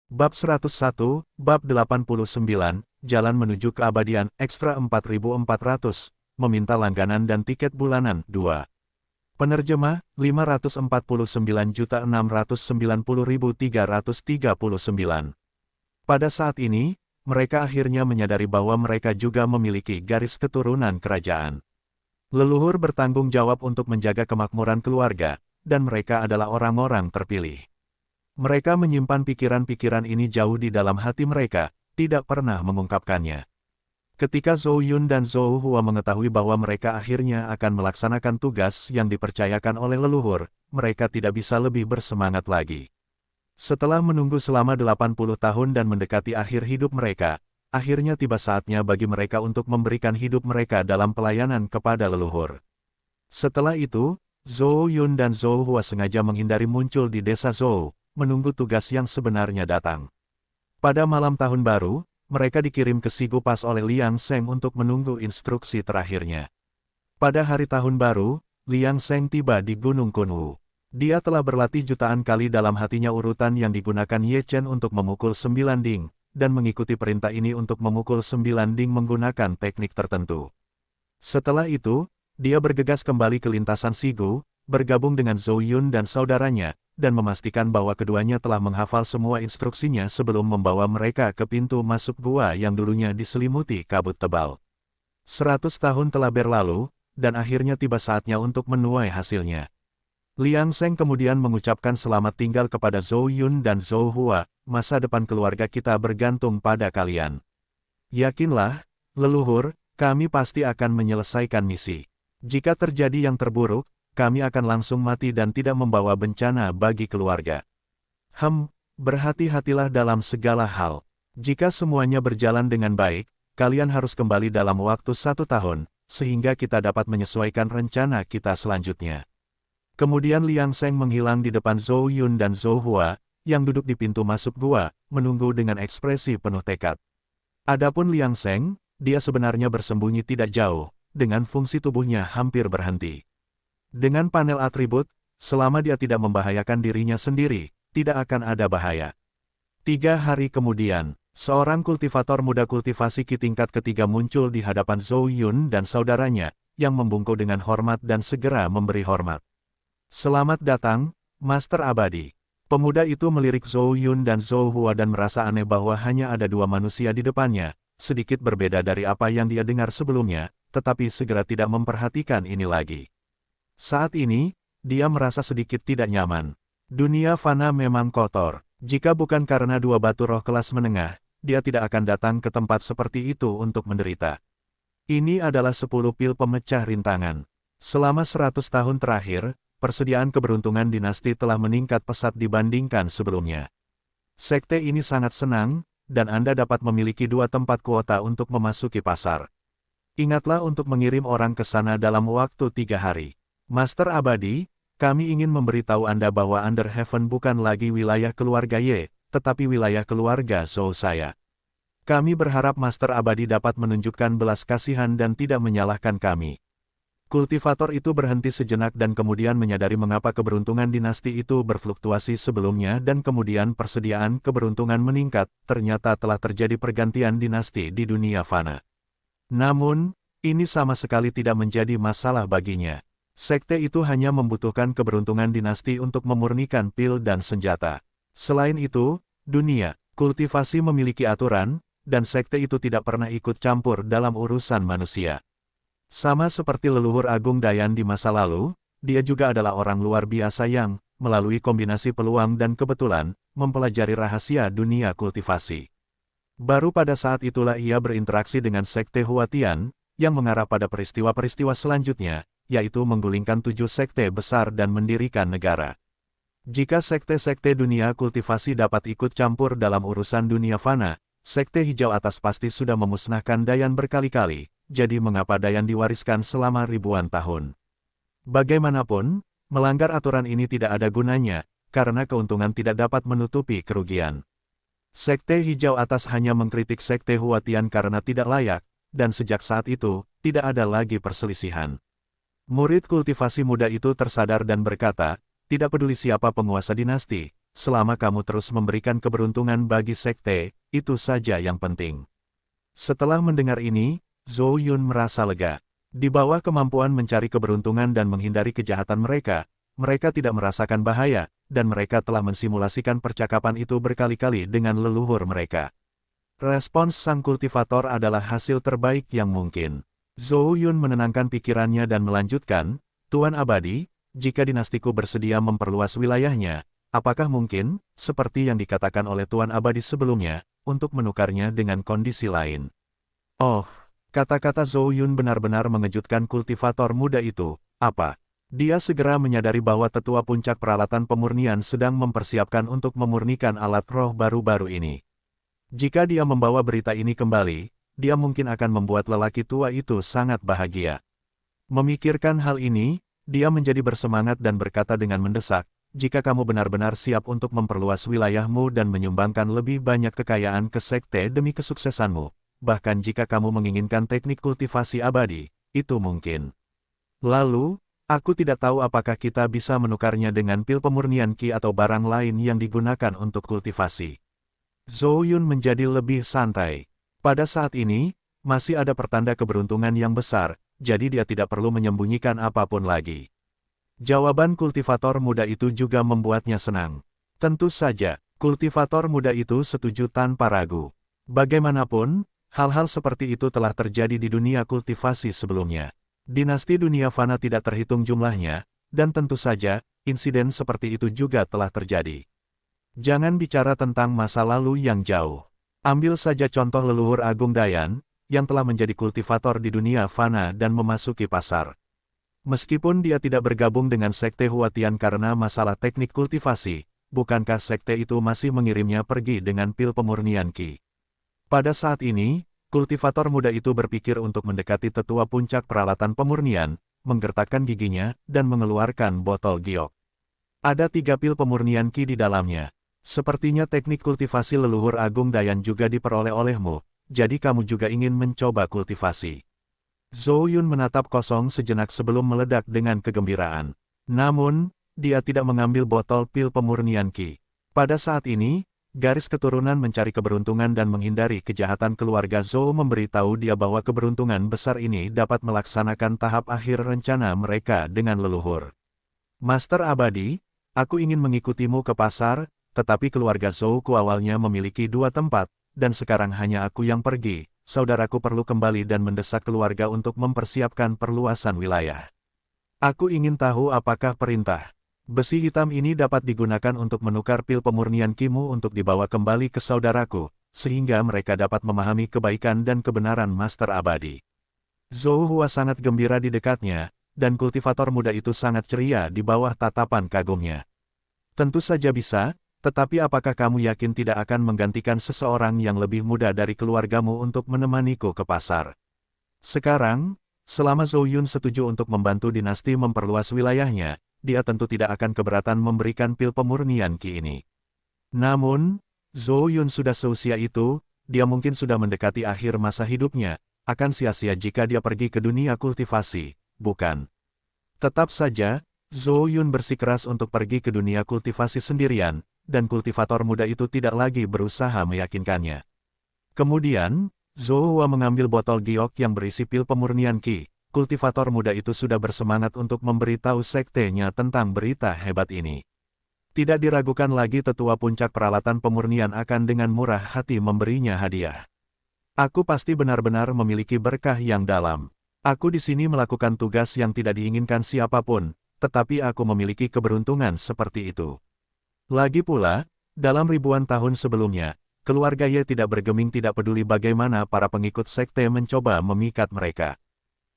Bab 101, Bab 89, Jalan Menuju Keabadian, Ekstra 4400, Meminta Langganan dan Tiket Bulanan, 2. Penerjemah, 549.690.339. Pada saat ini, mereka akhirnya menyadari bahwa mereka juga memiliki garis keturunan kerajaan. Leluhur bertanggung jawab untuk menjaga kemakmuran keluarga, dan mereka adalah orang-orang terpilih. Mereka menyimpan pikiran-pikiran ini jauh di dalam hati mereka, tidak pernah mengungkapkannya. Ketika Zhou Yun dan Zhou Hua mengetahui bahwa mereka akhirnya akan melaksanakan tugas yang dipercayakan oleh leluhur, mereka tidak bisa lebih bersemangat lagi. Setelah menunggu selama 80 tahun dan mendekati akhir hidup mereka, akhirnya tiba saatnya bagi mereka untuk memberikan hidup mereka dalam pelayanan kepada leluhur. Setelah itu, Zhou Yun dan Zhou Hua sengaja menghindari muncul di desa Zhou, menunggu tugas yang sebenarnya datang. Pada malam tahun baru, mereka dikirim ke Sigu Pass oleh Liang Sheng untuk menunggu instruksi terakhirnya. Pada hari tahun baru, Liang Sheng tiba di Gunung Kunwu. Dia telah berlatih jutaan kali dalam hatinya urutan yang digunakan Ye Chen untuk memukul 9 ding, dan mengikuti perintah ini untuk memukul 9 ding menggunakan teknik tertentu. Setelah itu, dia bergegas kembali ke lintasan Sigu, bergabung dengan Zhou Yun dan saudaranya, dan memastikan bahwa keduanya telah menghafal semua instruksinya sebelum membawa mereka ke pintu masuk gua yang dulunya diselimuti kabut tebal. 100 tahun telah berlalu, dan akhirnya tiba saatnya untuk menuai hasilnya. Liang Sheng kemudian mengucapkan selamat tinggal kepada Zhou Yun dan Zhou Hua, masa depan keluarga kita bergantung pada kalian. Yakinlah, leluhur, kami pasti akan menyelesaikan misi. Jika terjadi yang terburuk, kami akan langsung mati dan tidak membawa bencana bagi keluarga. Berhati-hatilah dalam segala hal. Jika semuanya berjalan dengan baik, kalian harus kembali dalam waktu 1 tahun, sehingga kita dapat menyesuaikan rencana kita selanjutnya. Kemudian Liang Sheng menghilang di depan Zhou Yun dan Zhou Hua, yang duduk di pintu masuk gua, menunggu dengan ekspresi penuh tekad. Adapun Liang Sheng, dia sebenarnya bersembunyi tidak jauh, dengan fungsi tubuhnya hampir berhenti. Dengan panel atribut, selama dia tidak membahayakan dirinya sendiri, tidak akan ada bahaya. 3 hari kemudian, seorang kultivator muda kultivasi Qi tingkat ketiga muncul di hadapan Zhou Yun dan saudaranya, yang membungkuk dengan hormat dan segera memberi hormat. Selamat datang, Master Abadi. Pemuda itu melirik Zhou Yun dan Zhou Hua dan merasa aneh bahwa hanya ada 2 manusia di depannya, sedikit berbeda dari apa yang dia dengar sebelumnya, tetapi segera tidak memperhatikan ini lagi. Saat ini, dia merasa sedikit tidak nyaman. Dunia fana memang kotor. Jika bukan karena 2 batu roh kelas menengah, dia tidak akan datang ke tempat seperti itu untuk menderita. Ini adalah 10 pil pemecah rintangan. Selama 100 tahun terakhir, persediaan keberuntungan dinasti telah meningkat pesat dibandingkan sebelumnya. Sekte ini sangat senang, dan Anda dapat memiliki 2 tempat kuota untuk memasuki pasar. Ingatlah untuk mengirim orang ke sana dalam waktu 3 hari. Master Abadi, kami ingin memberitahu Anda bahwa Underheaven bukan lagi wilayah keluarga Ye, tetapi wilayah keluarga Zhou saya. Kami berharap Master Abadi dapat menunjukkan belas kasihan dan tidak menyalahkan kami. Kultivator itu berhenti sejenak dan kemudian menyadari mengapa keberuntungan dinasti itu berfluktuasi sebelumnya dan kemudian persediaan keberuntungan meningkat, ternyata telah terjadi pergantian dinasti di dunia fana. Namun, ini sama sekali tidak menjadi masalah baginya. Sekte itu hanya membutuhkan keberuntungan dinasti untuk memurnikan pil dan senjata. Selain itu, dunia kultivasi memiliki aturan, dan sekte itu tidak pernah ikut campur dalam urusan manusia. Sama seperti leluhur Agung Dayan di masa lalu, dia juga adalah orang luar biasa yang, melalui kombinasi peluang dan kebetulan, mempelajari rahasia dunia kultivasi. Baru pada saat itulah ia berinteraksi dengan sekte Huatian, yang mengarah pada peristiwa-peristiwa selanjutnya, yaitu menggulingkan 7 sekte besar dan mendirikan negara. Jika sekte-sekte dunia kultivasi dapat ikut campur dalam urusan dunia fana, sekte hijau atas pasti sudah memusnahkan Dayan berkali-kali, jadi mengapa Dayan diwariskan selama ribuan tahun? Bagaimanapun, melanggar aturan ini tidak ada gunanya, karena keuntungan tidak dapat menutupi kerugian. Sekte hijau atas hanya mengkritik sekte Huatian karena tidak layak, dan sejak saat itu, tidak ada lagi perselisihan. Murid kultivasi muda itu tersadar dan berkata, tidak peduli siapa penguasa dinasti, selama kamu terus memberikan keberuntungan bagi sekte, itu saja yang penting. Setelah mendengar ini, Zhou Yun merasa lega. Di bawah kemampuan mencari keberuntungan dan menghindari kejahatan mereka tidak merasakan bahaya, dan mereka telah mensimulasikan percakapan itu berkali-kali dengan leluhur mereka. Respons sang kultivator adalah hasil terbaik yang mungkin. Zhou Yun menenangkan pikirannya dan melanjutkan, Tuan Abadi, jika dinastiku bersedia memperluas wilayahnya, apakah mungkin, seperti yang dikatakan oleh Tuan Abadi sebelumnya, untuk menukarnya dengan kondisi lain? Oh, kata-kata Zhou Yun benar-benar mengejutkan kultivator muda itu. Apa? Dia segera menyadari bahwa tetua puncak peralatan pemurnian sedang mempersiapkan untuk memurnikan alat roh baru-baru ini. Jika dia membawa berita ini kembali, dia mungkin akan membuat lelaki tua itu sangat bahagia. Memikirkan hal ini, dia menjadi bersemangat dan berkata dengan mendesak, jika kamu benar-benar siap untuk memperluas wilayahmu dan menyumbangkan lebih banyak kekayaan ke sekte demi kesuksesanmu, bahkan jika kamu menginginkan teknik kultivasi abadi, itu mungkin. Lalu, aku tidak tahu apakah kita bisa menukarnya dengan pil pemurnian Qi atau barang lain yang digunakan untuk kultivasi. Zhou Yun menjadi lebih santai. Pada saat ini, masih ada pertanda keberuntungan yang besar, jadi dia tidak perlu menyembunyikan apapun lagi. Jawaban kultivator muda itu juga membuatnya senang. Tentu saja, kultivator muda itu setuju tanpa ragu. Bagaimanapun, hal-hal seperti itu telah terjadi di dunia kultivasi sebelumnya. Dinasti dunia fana tidak terhitung jumlahnya, dan tentu saja, insiden seperti itu juga telah terjadi. Jangan bicara tentang masa lalu yang jauh. Ambil saja contoh leluhur Agung Dayan, yang telah menjadi kultivator di dunia fana dan memasuki pasar. Meskipun dia tidak bergabung dengan sekte Huatian karena masalah teknik kultivasi, bukankah sekte itu masih mengirimnya pergi dengan pil pemurnian Qi? Pada saat ini, kultivator muda itu berpikir untuk mendekati tetua puncak peralatan pemurnian, menggertakkan giginya, dan mengeluarkan botol giok. Ada 3 pil pemurnian Qi di dalamnya. Sepertinya teknik kultivasi leluhur Agung Dayan juga diperoleh olehmu, jadi kamu juga ingin mencoba kultivasi. Zhou Yun menatap kosong sejenak sebelum meledak dengan kegembiraan. Namun, dia tidak mengambil botol pil pemurnian Qi. Pada saat ini, garis keturunan mencari keberuntungan dan menghindari kejahatan keluarga Zhou memberitahu dia bahwa keberuntungan besar ini dapat melaksanakan tahap akhir rencana mereka dengan leluhur. Master Abadi, aku ingin mengikutimu ke pasar, tetapi keluarga Zhouku awalnya memiliki 2 tempat, dan sekarang hanya aku yang pergi. Saudaraku perlu kembali dan mendesak keluarga untuk mempersiapkan perluasan wilayah. Aku ingin tahu apakah perintah besi hitam ini dapat digunakan untuk menukar pil pemurnian Qi-mu untuk dibawa kembali ke saudaraku, sehingga mereka dapat memahami kebaikan dan kebenaran Master Abadi. Zhou Hua sangat gembira di dekatnya, dan kultivator muda itu sangat ceria di bawah tatapan kagumnya. Tentu saja bisa. Tetapi apakah kamu yakin tidak akan menggantikan seseorang yang lebih muda dari keluargamu untuk menemaniku ke pasar? Sekarang, selama Zhou Yun setuju untuk membantu dinasti memperluas wilayahnya, dia tentu tidak akan keberatan memberikan pil pemurnian Qi ini. Namun, Zhou Yun sudah seusia itu, dia mungkin sudah mendekati akhir masa hidupnya, akan sia-sia jika dia pergi ke dunia kultivasi, bukan? Tetap saja, Zhou Yun bersikeras untuk pergi ke dunia kultivasi sendirian, dan kultivator muda itu tidak lagi berusaha meyakinkannya. Kemudian, Zhou Hua mengambil botol giok yang berisi pil pemurnian Qi. Kultivator muda itu sudah bersemangat untuk memberitahu sektenya tentang berita hebat ini. Tidak diragukan lagi tetua puncak peralatan pemurnian akan dengan murah hati memberinya hadiah. Aku pasti benar-benar memiliki berkah yang dalam. Aku di sini melakukan tugas yang tidak diinginkan siapapun, tetapi aku memiliki keberuntungan seperti itu. Lagi pula, dalam ribuan tahun sebelumnya, keluarga Ye tidak bergeming tidak peduli bagaimana para pengikut sekte mencoba memikat mereka.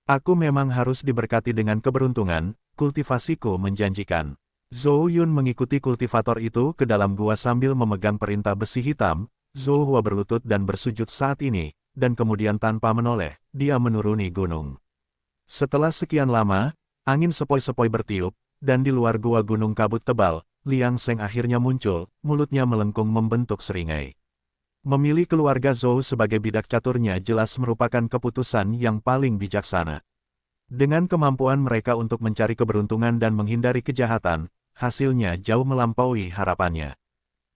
Aku memang harus diberkati dengan keberuntungan, kultivasiku menjanjikan. Zhou Yun mengikuti kultivator itu ke dalam gua sambil memegang perintah besi hitam. Zhou Hua berlutut dan bersujud saat ini, dan kemudian tanpa menoleh, dia menuruni gunung. Setelah sekian lama, angin sepoi-sepoi bertiup, dan di luar gua gunung kabut tebal, Liang Seng akhirnya muncul, mulutnya melengkung membentuk seringai. Memilih keluarga Zhou sebagai bidak caturnya jelas merupakan keputusan yang paling bijaksana. Dengan kemampuan mereka untuk mencari keberuntungan dan menghindari kejahatan, hasilnya jauh melampaui harapannya.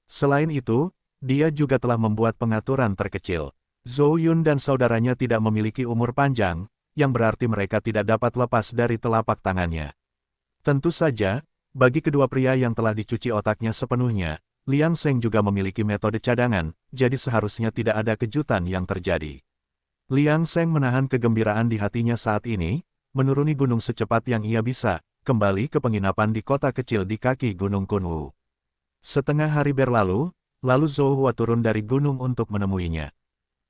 Selain itu, dia juga telah membuat pengaturan terkecil. Zhou Yun dan saudaranya tidak memiliki umur panjang, yang berarti mereka tidak dapat lepas dari telapak tangannya. Tentu saja, bagi kedua pria yang telah dicuci otaknya sepenuhnya, Liang Seng juga memiliki metode cadangan, jadi seharusnya tidak ada kejutan yang terjadi. Liang Seng menahan kegembiraan di hatinya saat ini, menuruni gunung secepat yang ia bisa, kembali ke penginapan di kota kecil di kaki Gunung Kunwu. Setengah hari berlalu, lalu Zhou Hua turun dari gunung untuk menemuinya.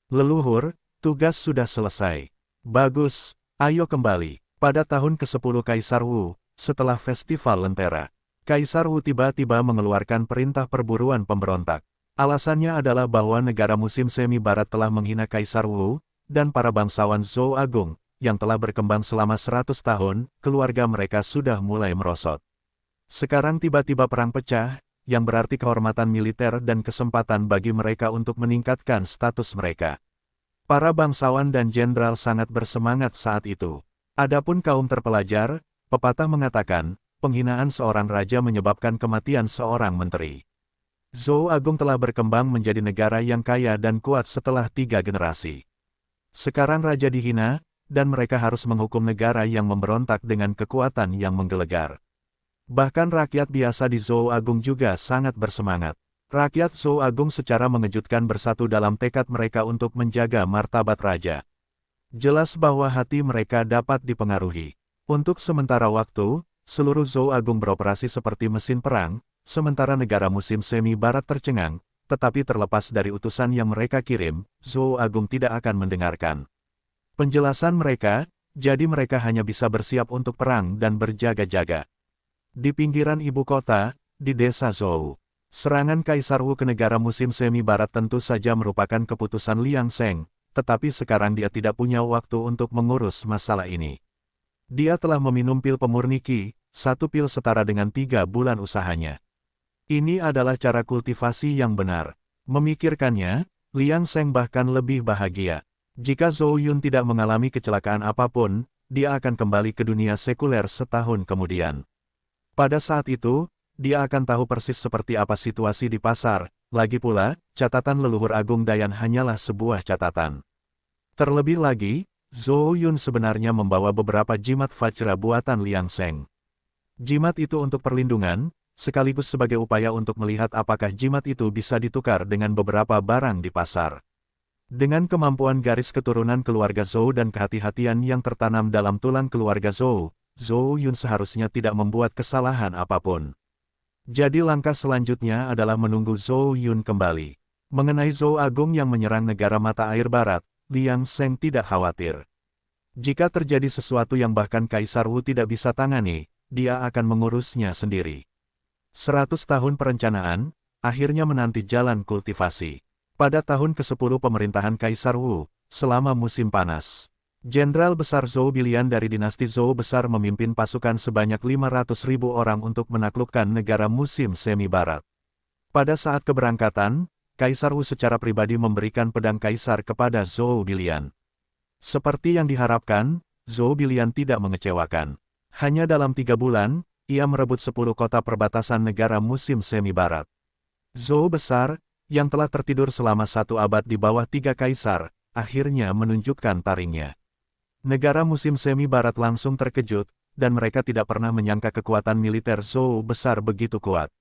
Leluhur, tugas sudah selesai. Bagus, ayo kembali. Pada tahun ke-10 Kaisar Wu, setelah festival Lentera, Kaisar Wu tiba-tiba mengeluarkan perintah perburuan pemberontak. Alasannya adalah bahwa negara musim semi barat telah menghina Kaisar Wu, dan para bangsawan Zhou Agung, yang telah berkembang selama 100 tahun, keluarga mereka sudah mulai merosot. Sekarang tiba-tiba perang pecah, yang berarti kehormatan militer dan kesempatan bagi mereka untuk meningkatkan status mereka. Para bangsawan dan jenderal sangat bersemangat saat itu. Adapun kaum terpelajar, pepatah mengatakan, penghinaan seorang raja menyebabkan kematian seorang menteri. Zhou Agung telah berkembang menjadi negara yang kaya dan kuat setelah 3 generasi. Sekarang raja dihina, dan mereka harus menghukum negara yang memberontak dengan kekuatan yang menggelegar. Bahkan rakyat biasa di Zhou Agung juga sangat bersemangat. Rakyat Zhou Agung secara mengejutkan bersatu dalam tekad mereka untuk menjaga martabat raja. Jelas bahwa hati mereka dapat dipengaruhi. Untuk sementara waktu, seluruh Zhou Agung beroperasi seperti mesin perang, sementara negara musim semi barat tercengang, tetapi terlepas dari utusan yang mereka kirim, Zhou Agung tidak akan mendengarkan penjelasan mereka, jadi mereka hanya bisa bersiap untuk perang dan berjaga-jaga. Di pinggiran ibu kota, di desa Zhou, serangan Kaisar Wu ke negara musim semi barat tentu saja merupakan keputusan Liang Seng, tetapi sekarang dia tidak punya waktu untuk mengurus masalah ini. Dia telah meminum pil pemurni Qi, 1 pil setara dengan 3 bulan usahanya. Ini adalah cara kultivasi yang benar. Memikirkannya, Liang Seng bahkan lebih bahagia. Jika Zhou Yun tidak mengalami kecelakaan apapun, dia akan kembali ke dunia sekuler setahun kemudian. Pada saat itu, dia akan tahu persis seperti apa situasi di pasar. Lagi pula, catatan leluhur Agung Dayan hanyalah sebuah catatan. Terlebih lagi, Zhou Yun sebenarnya membawa beberapa jimat Vajra buatan Liang Seng. Jimat itu untuk perlindungan, sekaligus sebagai upaya untuk melihat apakah jimat itu bisa ditukar dengan beberapa barang di pasar. Dengan kemampuan garis keturunan keluarga Zhou dan kehati-hatian yang tertanam dalam tulang keluarga Zhou, Zhou Yun seharusnya tidak membuat kesalahan apapun. Jadi langkah selanjutnya adalah menunggu Zhou Yun kembali. Mengenai Zhou Agung yang menyerang negara mata air barat, Liang Seng tidak khawatir. Jika terjadi sesuatu yang bahkan Kaisar Wu tidak bisa tangani, dia akan mengurusnya sendiri. 100 tahun perencanaan, akhirnya menanti jalan kultivasi. Pada tahun ke-10 pemerintahan Kaisar Wu, selama musim panas, Jenderal Besar Zhou Bilian dari dinasti Zhou Besar memimpin pasukan sebanyak 500.000 orang untuk menaklukkan negara musim semi barat. Pada saat keberangkatan, Kaisar Wu secara pribadi memberikan pedang Kaisar kepada Zhou Bilian. Seperti yang diharapkan, Zhou Bilian tidak mengecewakan. Hanya dalam 3 bulan, ia merebut 10 kota perbatasan negara musim semi barat. Zhou Besar, yang telah tertidur selama 1 abad di bawah 3 kaisar, akhirnya menunjukkan taringnya. Negara musim semi barat langsung terkejut, dan mereka tidak pernah menyangka kekuatan militer Zhou Besar begitu kuat.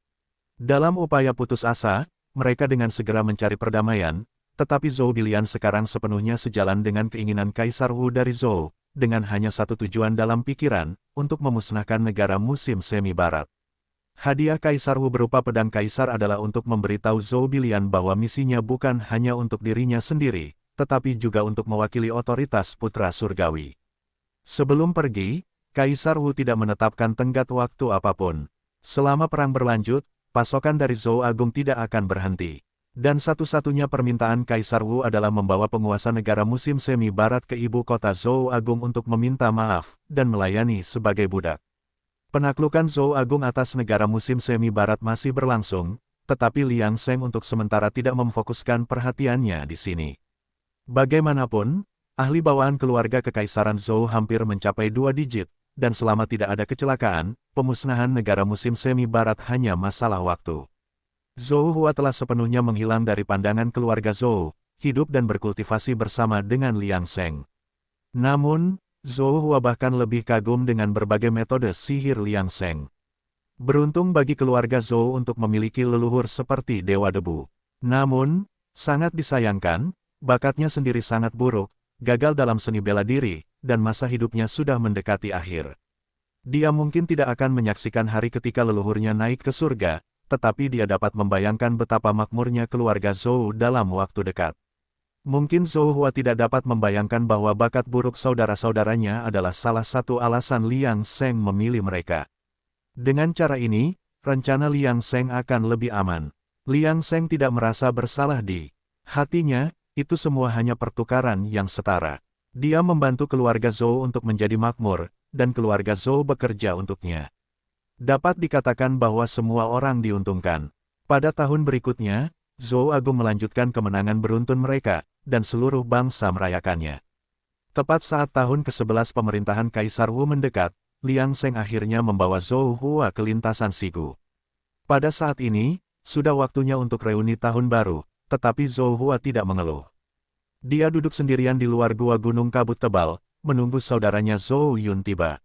Dalam upaya putus asa, mereka dengan segera mencari perdamaian, tetapi Zhou Bilian sekarang sepenuhnya sejalan dengan keinginan Kaisar Wu dari Zhou, dengan hanya satu tujuan dalam pikiran, untuk memusnahkan negara musim semi barat. Hadiah Kaisar Wu berupa pedang Kaisar adalah untuk memberitahu Zhou Bilian bahwa misinya bukan hanya untuk dirinya sendiri, tetapi juga untuk mewakili otoritas putra surgawi. Sebelum pergi, Kaisar Wu tidak menetapkan tenggat waktu apapun. Selama perang berlanjut, pasokan dari Zhou Agung tidak akan berhenti. Dan satu-satunya permintaan Kaisar Wu adalah membawa penguasa negara musim semi barat ke ibu kota Zhou Agung untuk meminta maaf, dan melayani sebagai budak. Penaklukan Zhou Agung atas negara musim semi barat masih berlangsung, tetapi Liang Seng untuk sementara tidak memfokuskan perhatiannya di sini. Bagaimanapun, ahli bawaan keluarga kekaisaran Zhou hampir mencapai 2 digit, dan selama tidak ada kecelakaan, pemusnahan negara musim semi barat hanya masalah waktu. Zhou Hua telah sepenuhnya menghilang dari pandangan keluarga Zhou, hidup dan berkultivasi bersama dengan Liang Sheng. Namun, Zhou Hua bahkan lebih kagum dengan berbagai metode sihir Liang Sheng. Beruntung bagi keluarga Zhou untuk memiliki leluhur seperti Dewa Debu. Namun, sangat disayangkan, bakatnya sendiri sangat buruk, gagal dalam seni bela diri, dan masa hidupnya sudah mendekati akhir. Dia mungkin tidak akan menyaksikan hari ketika leluhurnya naik ke surga, tetapi dia dapat membayangkan betapa makmurnya keluarga Zhou dalam waktu dekat. Mungkin Zhou Hua tidak dapat membayangkan bahwa bakat buruk saudara-saudaranya adalah salah satu alasan Liang Sheng memilih mereka. Dengan cara ini, rencana Liang Sheng akan lebih aman. Liang Sheng tidak merasa bersalah di hatinya, itu semua hanya pertukaran yang setara. Dia membantu keluarga Zhou untuk menjadi makmur, dan keluarga Zhou bekerja untuknya. Dapat dikatakan bahwa semua orang diuntungkan. Pada tahun berikutnya, Zhou Agung melanjutkan kemenangan beruntun mereka, dan seluruh bangsa merayakannya. Tepat saat tahun ke-11 pemerintahan Kaisar Wu mendekat, Liang Sheng akhirnya membawa Zhou Hua ke lintasan Sigu. Pada saat ini, sudah waktunya untuk reuni tahun baru, tetapi Zhou Hua tidak mengeluh. Dia duduk sendirian di luar gua gunung kabut tebal, menunggu saudaranya Zhou Yun tiba.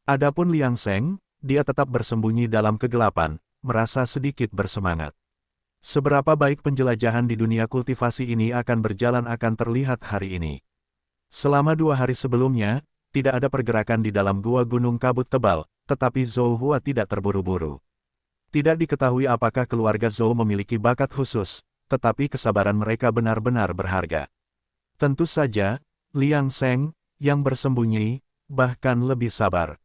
Adapun Liang Sheng, dia tetap bersembunyi dalam kegelapan, merasa sedikit bersemangat. Seberapa baik penjelajahan di dunia kultivasi ini akan berjalan akan terlihat hari ini. Selama 2 hari sebelumnya, tidak ada pergerakan di dalam gua gunung kabut tebal, tetapi Zhou Hua tidak terburu-buru. Tidak diketahui apakah keluarga Zhou memiliki bakat khusus, tetapi kesabaran mereka benar-benar berharga. Tentu saja, Liang Sheng, yang bersembunyi, bahkan lebih sabar.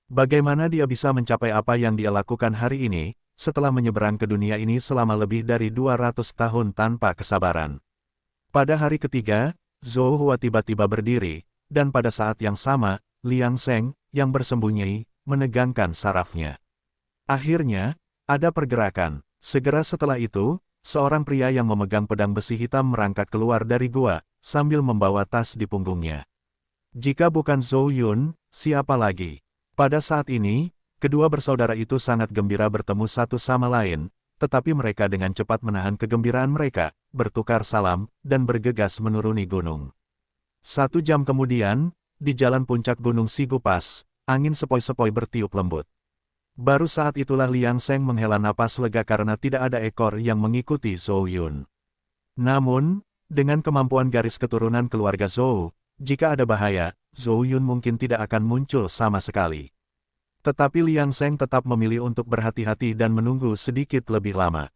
Bagaimana dia bisa mencapai apa yang dia lakukan hari ini, setelah menyeberang ke dunia ini selama lebih dari 200 tahun tanpa kesabaran? Pada hari ketiga, Zhou Hua tiba-tiba berdiri, dan pada saat yang sama, Liang Sheng, yang bersembunyi, menegangkan sarafnya. Akhirnya, ada pergerakan. Segera setelah itu, seorang pria yang memegang pedang besi hitam merangkak keluar dari gua, sambil membawa tas di punggungnya. Jika bukan Zhou Yun, siapa lagi? Pada saat ini, kedua bersaudara itu sangat gembira bertemu satu sama lain, tetapi mereka dengan cepat menahan kegembiraan mereka, bertukar salam, dan bergegas menuruni gunung. 1 jam kemudian, di jalan puncak gunung Sigu Pass, angin sepoi-sepoi bertiup lembut. Baru saat itulah Liang Sheng menghela napas lega karena tidak ada ekor yang mengikuti Zhou Yun. Namun, dengan kemampuan garis keturunan keluarga Zhou, jika ada bahaya, Zhou Yun mungkin tidak akan muncul sama sekali. Tetapi Liang Sheng tetap memilih untuk berhati-hati dan menunggu sedikit lebih lama.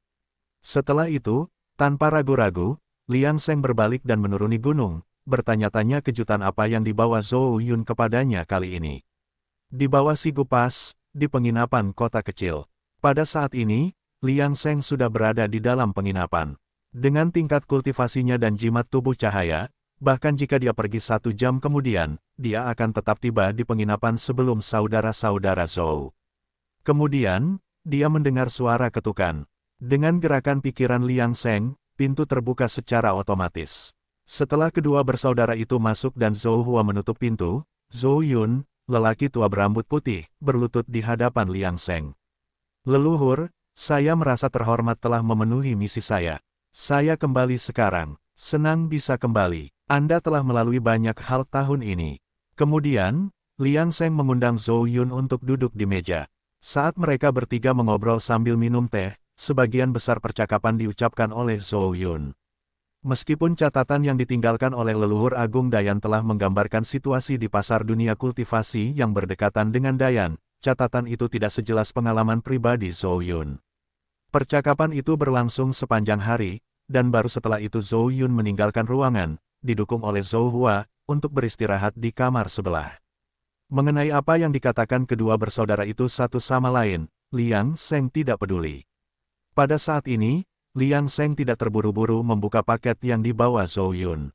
Setelah itu, tanpa ragu-ragu, Liang Sheng berbalik dan menuruni gunung, bertanya-tanya kejutan apa yang dibawa Zhou Yun kepadanya kali ini. Di bawah Sigu Pass, di penginapan kota kecil. Pada saat ini, Liang Sheng sudah berada di dalam penginapan. Dengan tingkat kultivasinya dan jimat tubuh cahaya, bahkan jika dia pergi 1 jam kemudian, dia akan tetap tiba di penginapan sebelum saudara-saudara Zhou. Kemudian, dia mendengar suara ketukan. Dengan gerakan pikiran Liang Sheng, pintu terbuka secara otomatis. Setelah kedua bersaudara itu masuk dan Zhou Hua menutup pintu, Zhou Yun, lelaki tua berambut putih, berlutut di hadapan Liang Sheng. Leluhur, saya merasa terhormat telah memenuhi misi saya. Saya kembali sekarang. Senang bisa kembali. Anda telah melalui banyak hal tahun ini. Kemudian, Liang Sheng mengundang Zhou Yun untuk duduk di meja. Saat mereka bertiga mengobrol sambil minum teh, sebagian besar percakapan diucapkan oleh Zhou Yun. Meskipun catatan yang ditinggalkan oleh leluhur Agung Dayan telah menggambarkan situasi di pasar dunia kultivasi yang berdekatan dengan Dayan, catatan itu tidak sejelas pengalaman pribadi Zhou Yun. Percakapan itu berlangsung sepanjang hari, dan baru setelah itu Zhou Yun meninggalkan ruangan, didukung oleh Zhou Hua, untuk beristirahat di kamar sebelah. Mengenai apa yang dikatakan kedua bersaudara itu satu sama lain, Liang Sheng tidak peduli. Pada saat ini, Liang Sheng tidak terburu-buru membuka paket yang dibawa Zhou Yun.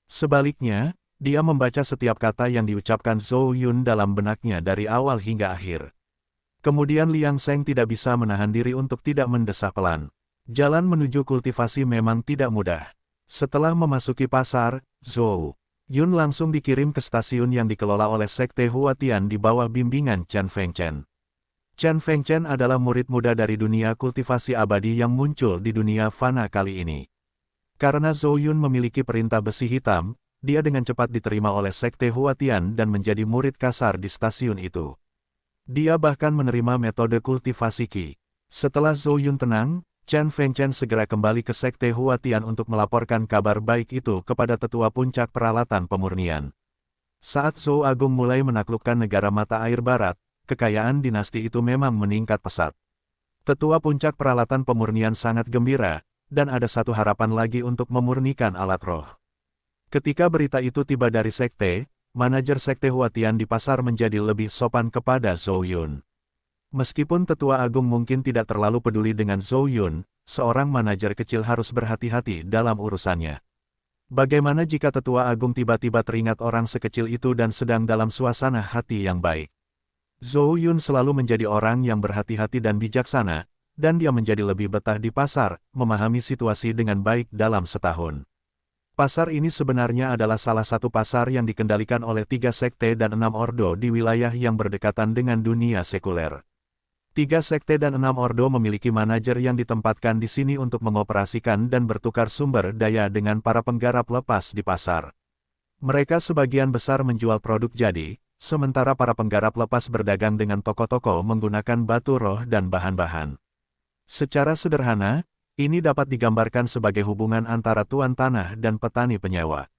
Sebaliknya, dia membaca setiap kata yang diucapkan Zhou Yun dalam benaknya dari awal hingga akhir. Kemudian Liang Sheng tidak bisa menahan diri untuk tidak mendesah pelan. Jalan menuju kultivasi memang tidak mudah. Setelah memasuki pasar, Zhou Yun langsung dikirim ke stasiun yang dikelola oleh Sekte Huatian di bawah bimbingan Chen Fengchen. Chen Fengchen adalah murid muda dari dunia kultivasi abadi yang muncul di dunia fana kali ini. Karena Zhou Yun memiliki perintah besi hitam, dia dengan cepat diterima oleh Sekte Huatian dan menjadi murid kasar di stasiun itu. Dia bahkan menerima metode kultivasi Qi. Setelah Zhou Yun tenang, Chen Fengchen segera kembali ke Sekte Huatian untuk melaporkan kabar baik itu kepada tetua puncak peralatan pemurnian. Saat Zhou Agung mulai menaklukkan negara mata air barat, kekayaan dinasti itu memang meningkat pesat. Tetua puncak peralatan pemurnian sangat gembira, dan ada satu harapan lagi untuk memurnikan alat roh. Ketika berita itu tiba dari sekte, manajer Sekte Huatian di pasar menjadi lebih sopan kepada Zhou Yun. Meskipun tetua agung mungkin tidak terlalu peduli dengan Zhou Yun, seorang manajer kecil harus berhati-hati dalam urusannya. Bagaimana jika tetua agung tiba-tiba teringat orang sekecil itu dan sedang dalam suasana hati yang baik? Zhou Yun selalu menjadi orang yang berhati-hati dan bijaksana, dan dia menjadi lebih betah di pasar, memahami situasi dengan baik dalam setahun. Pasar ini sebenarnya adalah salah satu pasar yang dikendalikan oleh 3 sekte dan 6 ordo di wilayah yang berdekatan dengan dunia sekuler. 3 sekte dan 6 ordo memiliki manajer yang ditempatkan di sini untuk mengoperasikan dan bertukar sumber daya dengan para penggarap lepas di pasar. Mereka sebagian besar menjual produk jadi, sementara para penggarap lepas berdagang dengan toko-toko menggunakan batu roh dan bahan-bahan. Secara sederhana, ini dapat digambarkan sebagai hubungan antara tuan tanah dan petani penyewa.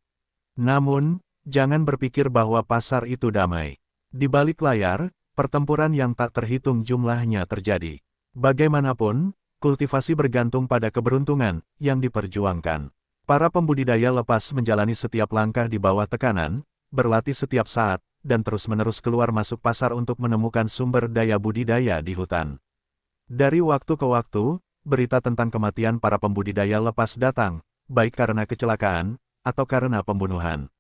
Namun, jangan berpikir bahwa pasar itu damai. Di balik layar, pertempuran yang tak terhitung jumlahnya terjadi. Bagaimanapun, kultivasi bergantung pada keberuntungan yang diperjuangkan. Para pembudidaya lepas menjalani setiap langkah di bawah tekanan, berlatih setiap saat, dan terus-menerus keluar masuk pasar untuk menemukan sumber daya budidaya di hutan. Dari waktu ke waktu, berita tentang kematian para pembudidaya lepas datang, baik karena kecelakaan, atau karena pembunuhan.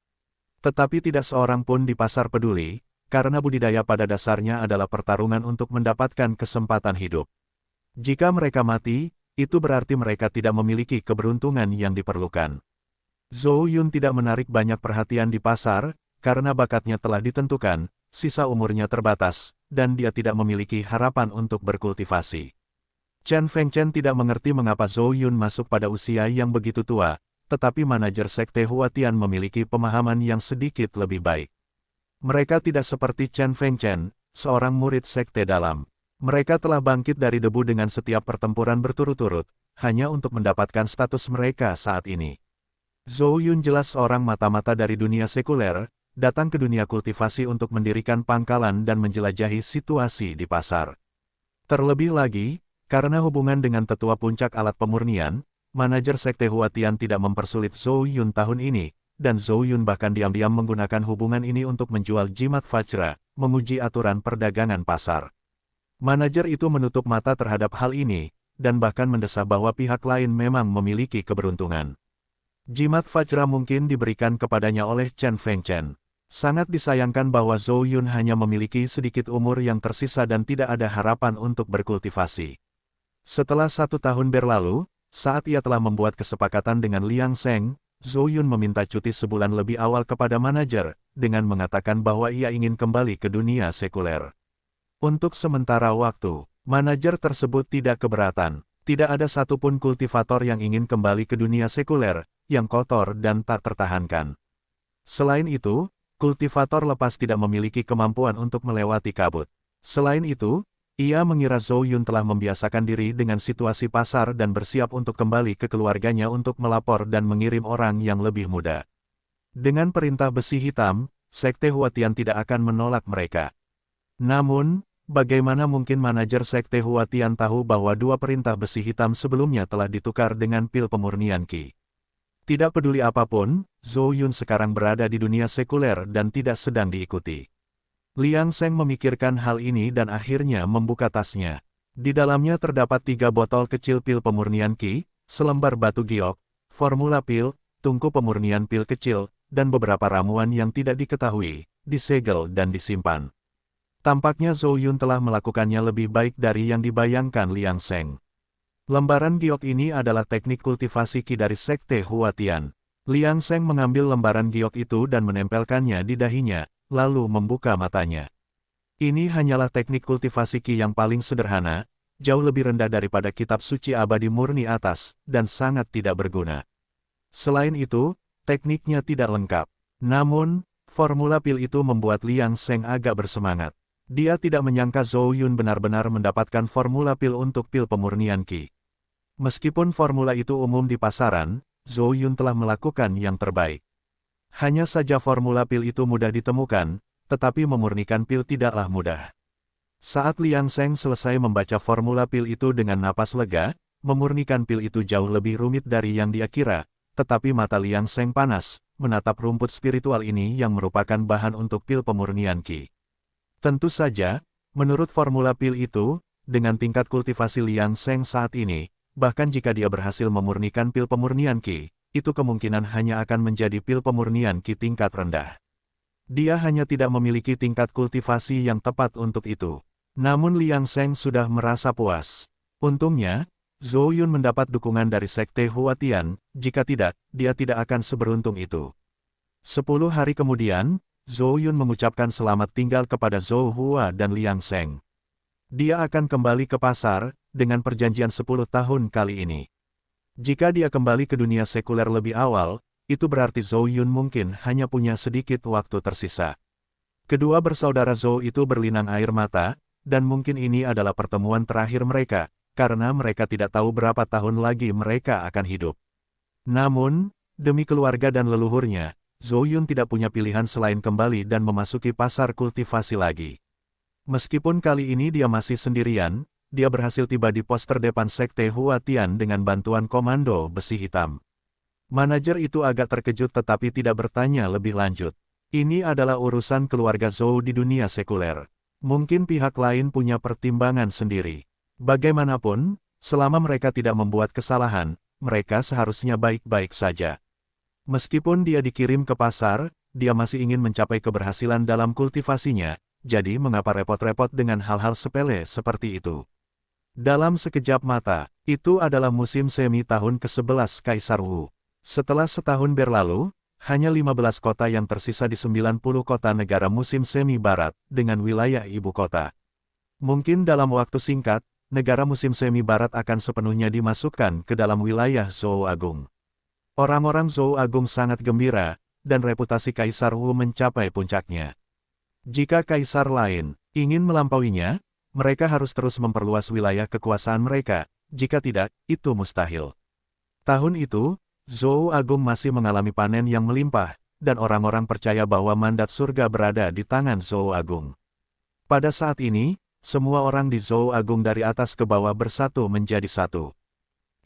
Tetapi tidak seorang pun di pasar peduli, karena budidaya pada dasarnya adalah pertarungan untuk mendapatkan kesempatan hidup. Jika mereka mati, itu berarti mereka tidak memiliki keberuntungan yang diperlukan. Zhou Yun tidak menarik banyak perhatian di pasar, karena bakatnya telah ditentukan, sisa umurnya terbatas, dan dia tidak memiliki harapan untuk berkultivasi. Chen Fengchen tidak mengerti mengapa Zhou Yun masuk pada usia yang begitu tua, tetapi manajer Sekte Huatian memiliki pemahaman yang sedikit lebih baik. Mereka tidak seperti Chen Fengchen, seorang murid Sekte Dalam. Mereka telah bangkit dari debu dengan setiap pertempuran berturut-turut, hanya untuk mendapatkan status mereka saat ini. Zhou Yun jelas seorang mata-mata dari dunia sekuler, datang ke dunia kultivasi untuk mendirikan pangkalan dan menjelajahi situasi di pasar. Terlebih lagi, karena hubungan dengan tetua puncak alat pemurnian, manajer Sekte Huatian tidak mempersulit Zhou Yun tahun ini, dan Zhou Yun bahkan diam-diam menggunakan hubungan ini untuk menjual jimat Vajra, menguji aturan perdagangan pasar. Manajer itu menutup mata terhadap hal ini, dan bahkan mendesak bahwa pihak lain memang memiliki keberuntungan. Jimat Vajra mungkin diberikan kepadanya oleh Chen Fengchen. Sangat disayangkan bahwa Zhou Yun hanya memiliki sedikit umur yang tersisa dan tidak ada harapan untuk berkultivasi. Setelah 1 tahun berlalu, saat ia telah membuat kesepakatan dengan Liang Sheng, Zhou Yun meminta cuti sebulan lebih awal kepada manajer, dengan mengatakan bahwa ia ingin kembali ke dunia sekuler. Untuk sementara waktu, manajer tersebut tidak keberatan. Tidak ada satupun kultivator yang ingin kembali ke dunia sekuler, yang kotor dan tak tertahankan. Selain itu, kultivator lepas tidak memiliki kemampuan untuk melewati kabut. Selain itu, ia mengira Zhou Yun telah membiasakan diri dengan situasi pasar dan bersiap untuk kembali ke keluarganya untuk melapor dan mengirim orang yang lebih muda. Dengan perintah besi hitam, Sekte Huatian tidak akan menolak mereka. Namun, bagaimana mungkin manajer Sekte Huatian tahu bahwa 2 perintah besi hitam sebelumnya telah ditukar dengan pil pemurnian Qi? Tidak peduli apapun, Zhou Yun sekarang berada di dunia sekuler dan tidak sedang diikuti. Liang Sheng memikirkan hal ini dan akhirnya membuka tasnya. Di dalamnya terdapat 3 botol kecil pil pemurnian Qi, selembar batu giok, formula pil, tungku pemurnian pil kecil, dan beberapa ramuan yang tidak diketahui, disegel dan disimpan. Tampaknya Zhou Yun telah melakukannya lebih baik dari yang dibayangkan Liang Sheng. Lembaran giok ini adalah teknik kultivasi Qi dari Sekte Huatian. Liang Sheng mengambil lembaran giok itu dan menempelkannya di dahinya, lalu membuka matanya. Ini hanyalah teknik kultivasi Qi yang paling sederhana, jauh lebih rendah daripada kitab suci abadi murni atas, dan sangat tidak berguna. Selain itu, tekniknya tidak lengkap. Namun, formula pil itu membuat Liang Seng agak bersemangat. Dia tidak menyangka Zhou Yun benar-benar mendapatkan formula pil untuk pil pemurnian Qi. Meskipun formula itu umum di pasaran, Zhou Yun telah melakukan yang terbaik. Hanya saja formula pil itu mudah ditemukan, tetapi memurnikan pil tidaklah mudah. Saat Liang Seng selesai membaca formula pil itu dengan napas lega, memurnikan pil itu jauh lebih rumit dari yang dia kira, tetapi mata Liang Seng panas, menatap rumput spiritual ini yang merupakan bahan untuk pil pemurnian Qi. Tentu saja, menurut formula pil itu, dengan tingkat kultivasi Liang Seng saat ini, bahkan jika dia berhasil memurnikan pil pemurnian Qi, itu kemungkinan hanya akan menjadi pil pemurnian Qi tingkat rendah. Dia hanya tidak memiliki tingkat kultivasi yang tepat untuk itu. Namun Liang Seng sudah merasa puas. Untungnya, Zhou Yun mendapat dukungan dari Sekte Huatian, jika tidak, dia tidak akan seberuntung itu. 10 hari kemudian, Zhou Yun mengucapkan selamat tinggal kepada Zhou Hua dan Liang Seng. Dia akan kembali ke pasar, dengan perjanjian 10 tahun kali ini. Jika dia kembali ke dunia sekuler lebih awal, itu berarti Zhou Yun mungkin hanya punya sedikit waktu tersisa. Kedua bersaudara Zhou itu berlinang air mata, dan mungkin ini adalah pertemuan terakhir mereka, karena mereka tidak tahu berapa tahun lagi mereka akan hidup. Namun, demi keluarga dan leluhurnya, Zhou Yun tidak punya pilihan selain kembali dan memasuki pasar kultivasi lagi. Meskipun kali ini dia masih sendirian, dia berhasil tiba di pos terdepan Sekte Huatian dengan bantuan komando besi hitam. Manajer itu agak terkejut tetapi tidak bertanya lebih lanjut. Ini adalah urusan keluarga Zhou di dunia sekuler. Mungkin pihak lain punya pertimbangan sendiri. Bagaimanapun, selama mereka tidak membuat kesalahan, mereka seharusnya baik-baik saja. Meskipun dia dikirim ke pasar, dia masih ingin mencapai keberhasilan dalam kultivasinya, jadi mengapa repot-repot dengan hal-hal sepele seperti itu? Dalam sekejap mata, itu adalah musim semi tahun ke-11 Kaisar Wu. Setelah setahun berlalu, hanya 15 kota yang tersisa di 90 kota negara musim semi barat, dengan wilayah ibu kota. Mungkin dalam waktu singkat, negara musim semi barat akan sepenuhnya dimasukkan ke dalam wilayah Zhou Agung. Orang-orang Zhou Agung sangat gembira, dan reputasi Kaisar Wu mencapai puncaknya. Jika kaisar lain ingin melampauinya, mereka harus terus memperluas wilayah kekuasaan mereka, jika tidak, itu mustahil. Tahun itu, Zhou Agung masih mengalami panen yang melimpah, dan orang-orang percaya bahwa mandat surga berada di tangan Zhou Agung. Pada saat ini, semua orang di Zhou Agung dari atas ke bawah bersatu menjadi satu.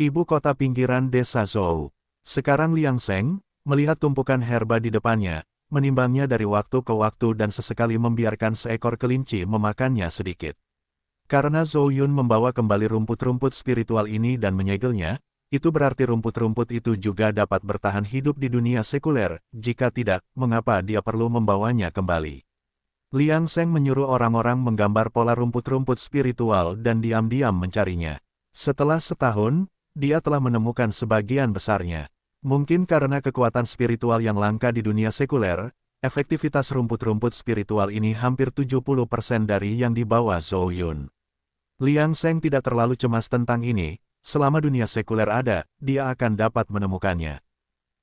Ibu kota pinggiran desa Zhou. Sekarang Liang Seng, melihat tumpukan herba di depannya, menimbangnya dari waktu ke waktu dan sesekali membiarkan seekor kelinci memakannya sedikit. Karena Zhou Yun membawa kembali rumput-rumput spiritual ini dan menyegelnya, itu berarti rumput-rumput itu juga dapat bertahan hidup di dunia sekuler, jika tidak, mengapa dia perlu membawanya kembali. Liang Seng menyuruh orang-orang menggambar pola rumput-rumput spiritual dan diam-diam mencarinya. Setelah setahun, dia telah menemukan sebagian besarnya. Mungkin karena kekuatan spiritual yang langka di dunia sekuler, efektivitas rumput-rumput spiritual ini hampir 70% dari yang dibawa Zhou Yun. Liang Seng tidak terlalu cemas tentang ini. Selama dunia sekuler ada, dia akan dapat menemukannya.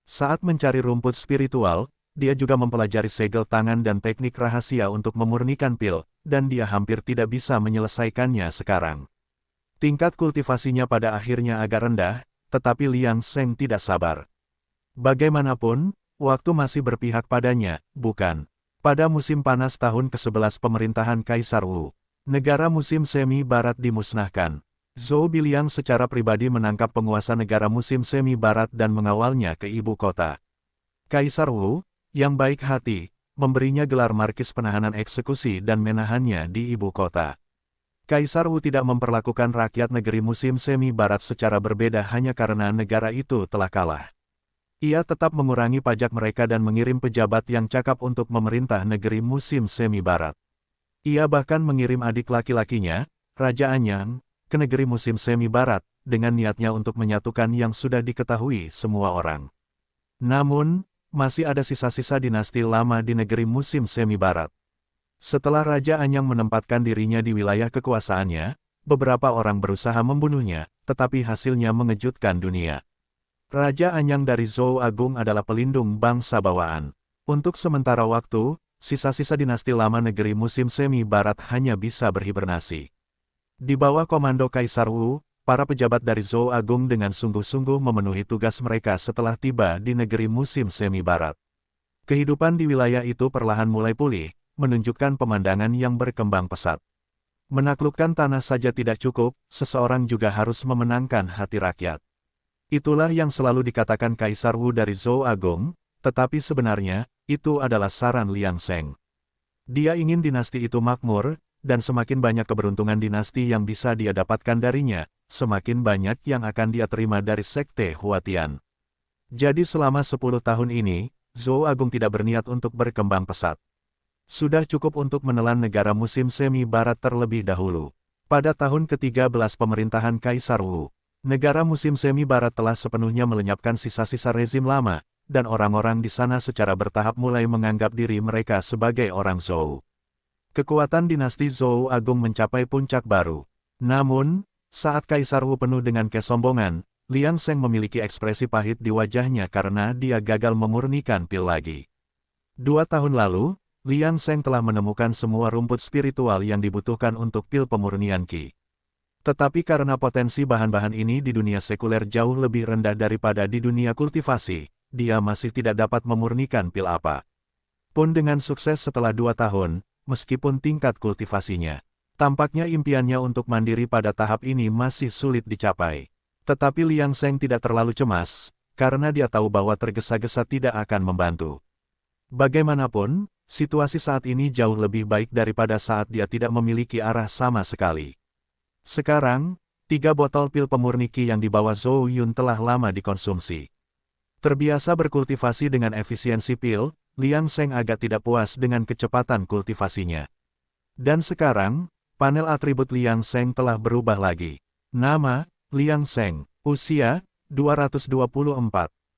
Saat mencari rumput spiritual, dia juga mempelajari segel tangan dan teknik rahasia untuk memurnikan pil, dan dia hampir tidak bisa menyelesaikannya sekarang. Tingkat kultivasinya pada akhirnya agak rendah, tetapi Liang Seng tidak sabar. Bagaimanapun, waktu masih berpihak padanya, bukan? Pada musim panas tahun ke-11 pemerintahan Kaisar Wu, negara musim semi barat dimusnahkan. Zhou Biliang secara pribadi menangkap penguasa negara musim semi barat dan mengawalnya ke ibu kota. Kaisar Wu, yang baik hati, memberinya gelar markis penahanan eksekusi dan menahannya di ibu kota. Kaisar Wu tidak memperlakukan rakyat negeri musim semi barat secara berbeda hanya karena negara itu telah kalah. Ia tetap mengurangi pajak mereka dan mengirim pejabat yang cakap untuk memerintah negeri musim semi barat. Ia bahkan mengirim adik laki-lakinya, Raja Anyang, ke negeri musim semi barat, dengan niatnya untuk menyatukan yang sudah diketahui semua orang. Namun, masih ada sisa-sisa dinasti lama di negeri musim semi barat. Setelah Raja Anyang menempatkan dirinya di wilayah kekuasaannya, beberapa orang berusaha membunuhnya, tetapi hasilnya mengejutkan dunia. Raja Anyang dari Zhou Agung adalah pelindung bangsa bawaan. Untuk sementara waktu, sisa-sisa dinasti lama negeri musim semi barat hanya bisa berhibernasi. Di bawah komando Kaisar Wu, para pejabat dari Zhou Agung dengan sungguh-sungguh memenuhi tugas mereka setelah tiba di negeri musim semi barat. Kehidupan di wilayah itu perlahan mulai pulih, menunjukkan pemandangan yang berkembang pesat. Menaklukkan tanah saja tidak cukup, seseorang juga harus memenangkan hati rakyat. Itulah yang selalu dikatakan Kaisar Wu dari Zhou Agung, tetapi sebenarnya, itu adalah saran Liang Sheng. Dia ingin dinasti itu makmur, dan semakin banyak keberuntungan dinasti yang bisa dia dapatkan darinya, semakin banyak yang akan dia terima dari Sekte Huatian. Jadi selama 10 tahun ini, Zhou Agung tidak berniat untuk berkembang pesat. Sudah cukup untuk menelan negara musim semi barat terlebih dahulu. Pada tahun ke-13 pemerintahan Kaisar Wu, negara musim semi barat telah sepenuhnya melenyapkan sisa-sisa rezim lama, dan orang-orang di sana secara bertahap mulai menganggap diri mereka sebagai orang Zhou. Kekuatan dinasti Zhou Agung mencapai puncak baru. Namun, saat Kaisar Wu penuh dengan kesombongan, Liang Sheng memiliki ekspresi pahit di wajahnya karena dia gagal memurnikan pil lagi. 2 tahun lalu, Liang Sheng telah menemukan semua rumput spiritual yang dibutuhkan untuk pil pemurnian Qi. Tetapi karena potensi bahan-bahan ini di dunia sekuler jauh lebih rendah daripada di dunia kultivasi, dia masih tidak dapat memurnikan pil apa pun dengan sukses setelah 2 tahun, meskipun tingkat kultivasinya. Tampaknya impiannya untuk mandiri pada tahap ini masih sulit dicapai. Tetapi Liang Sheng tidak terlalu cemas, karena dia tahu bahwa tergesa-gesa tidak akan membantu. Bagaimanapun, situasi saat ini jauh lebih baik daripada saat dia tidak memiliki arah sama sekali. Sekarang, 3 botol pil pemurni Qi yang dibawa Zhou Yun telah lama dikonsumsi. Terbiasa berkultivasi dengan efisiensi pil, Liang Sheng agak tidak puas dengan kecepatan kultivasinya. Dan sekarang, panel atribut Liang Sheng telah berubah lagi. Nama, Liang Sheng. Usia, 224.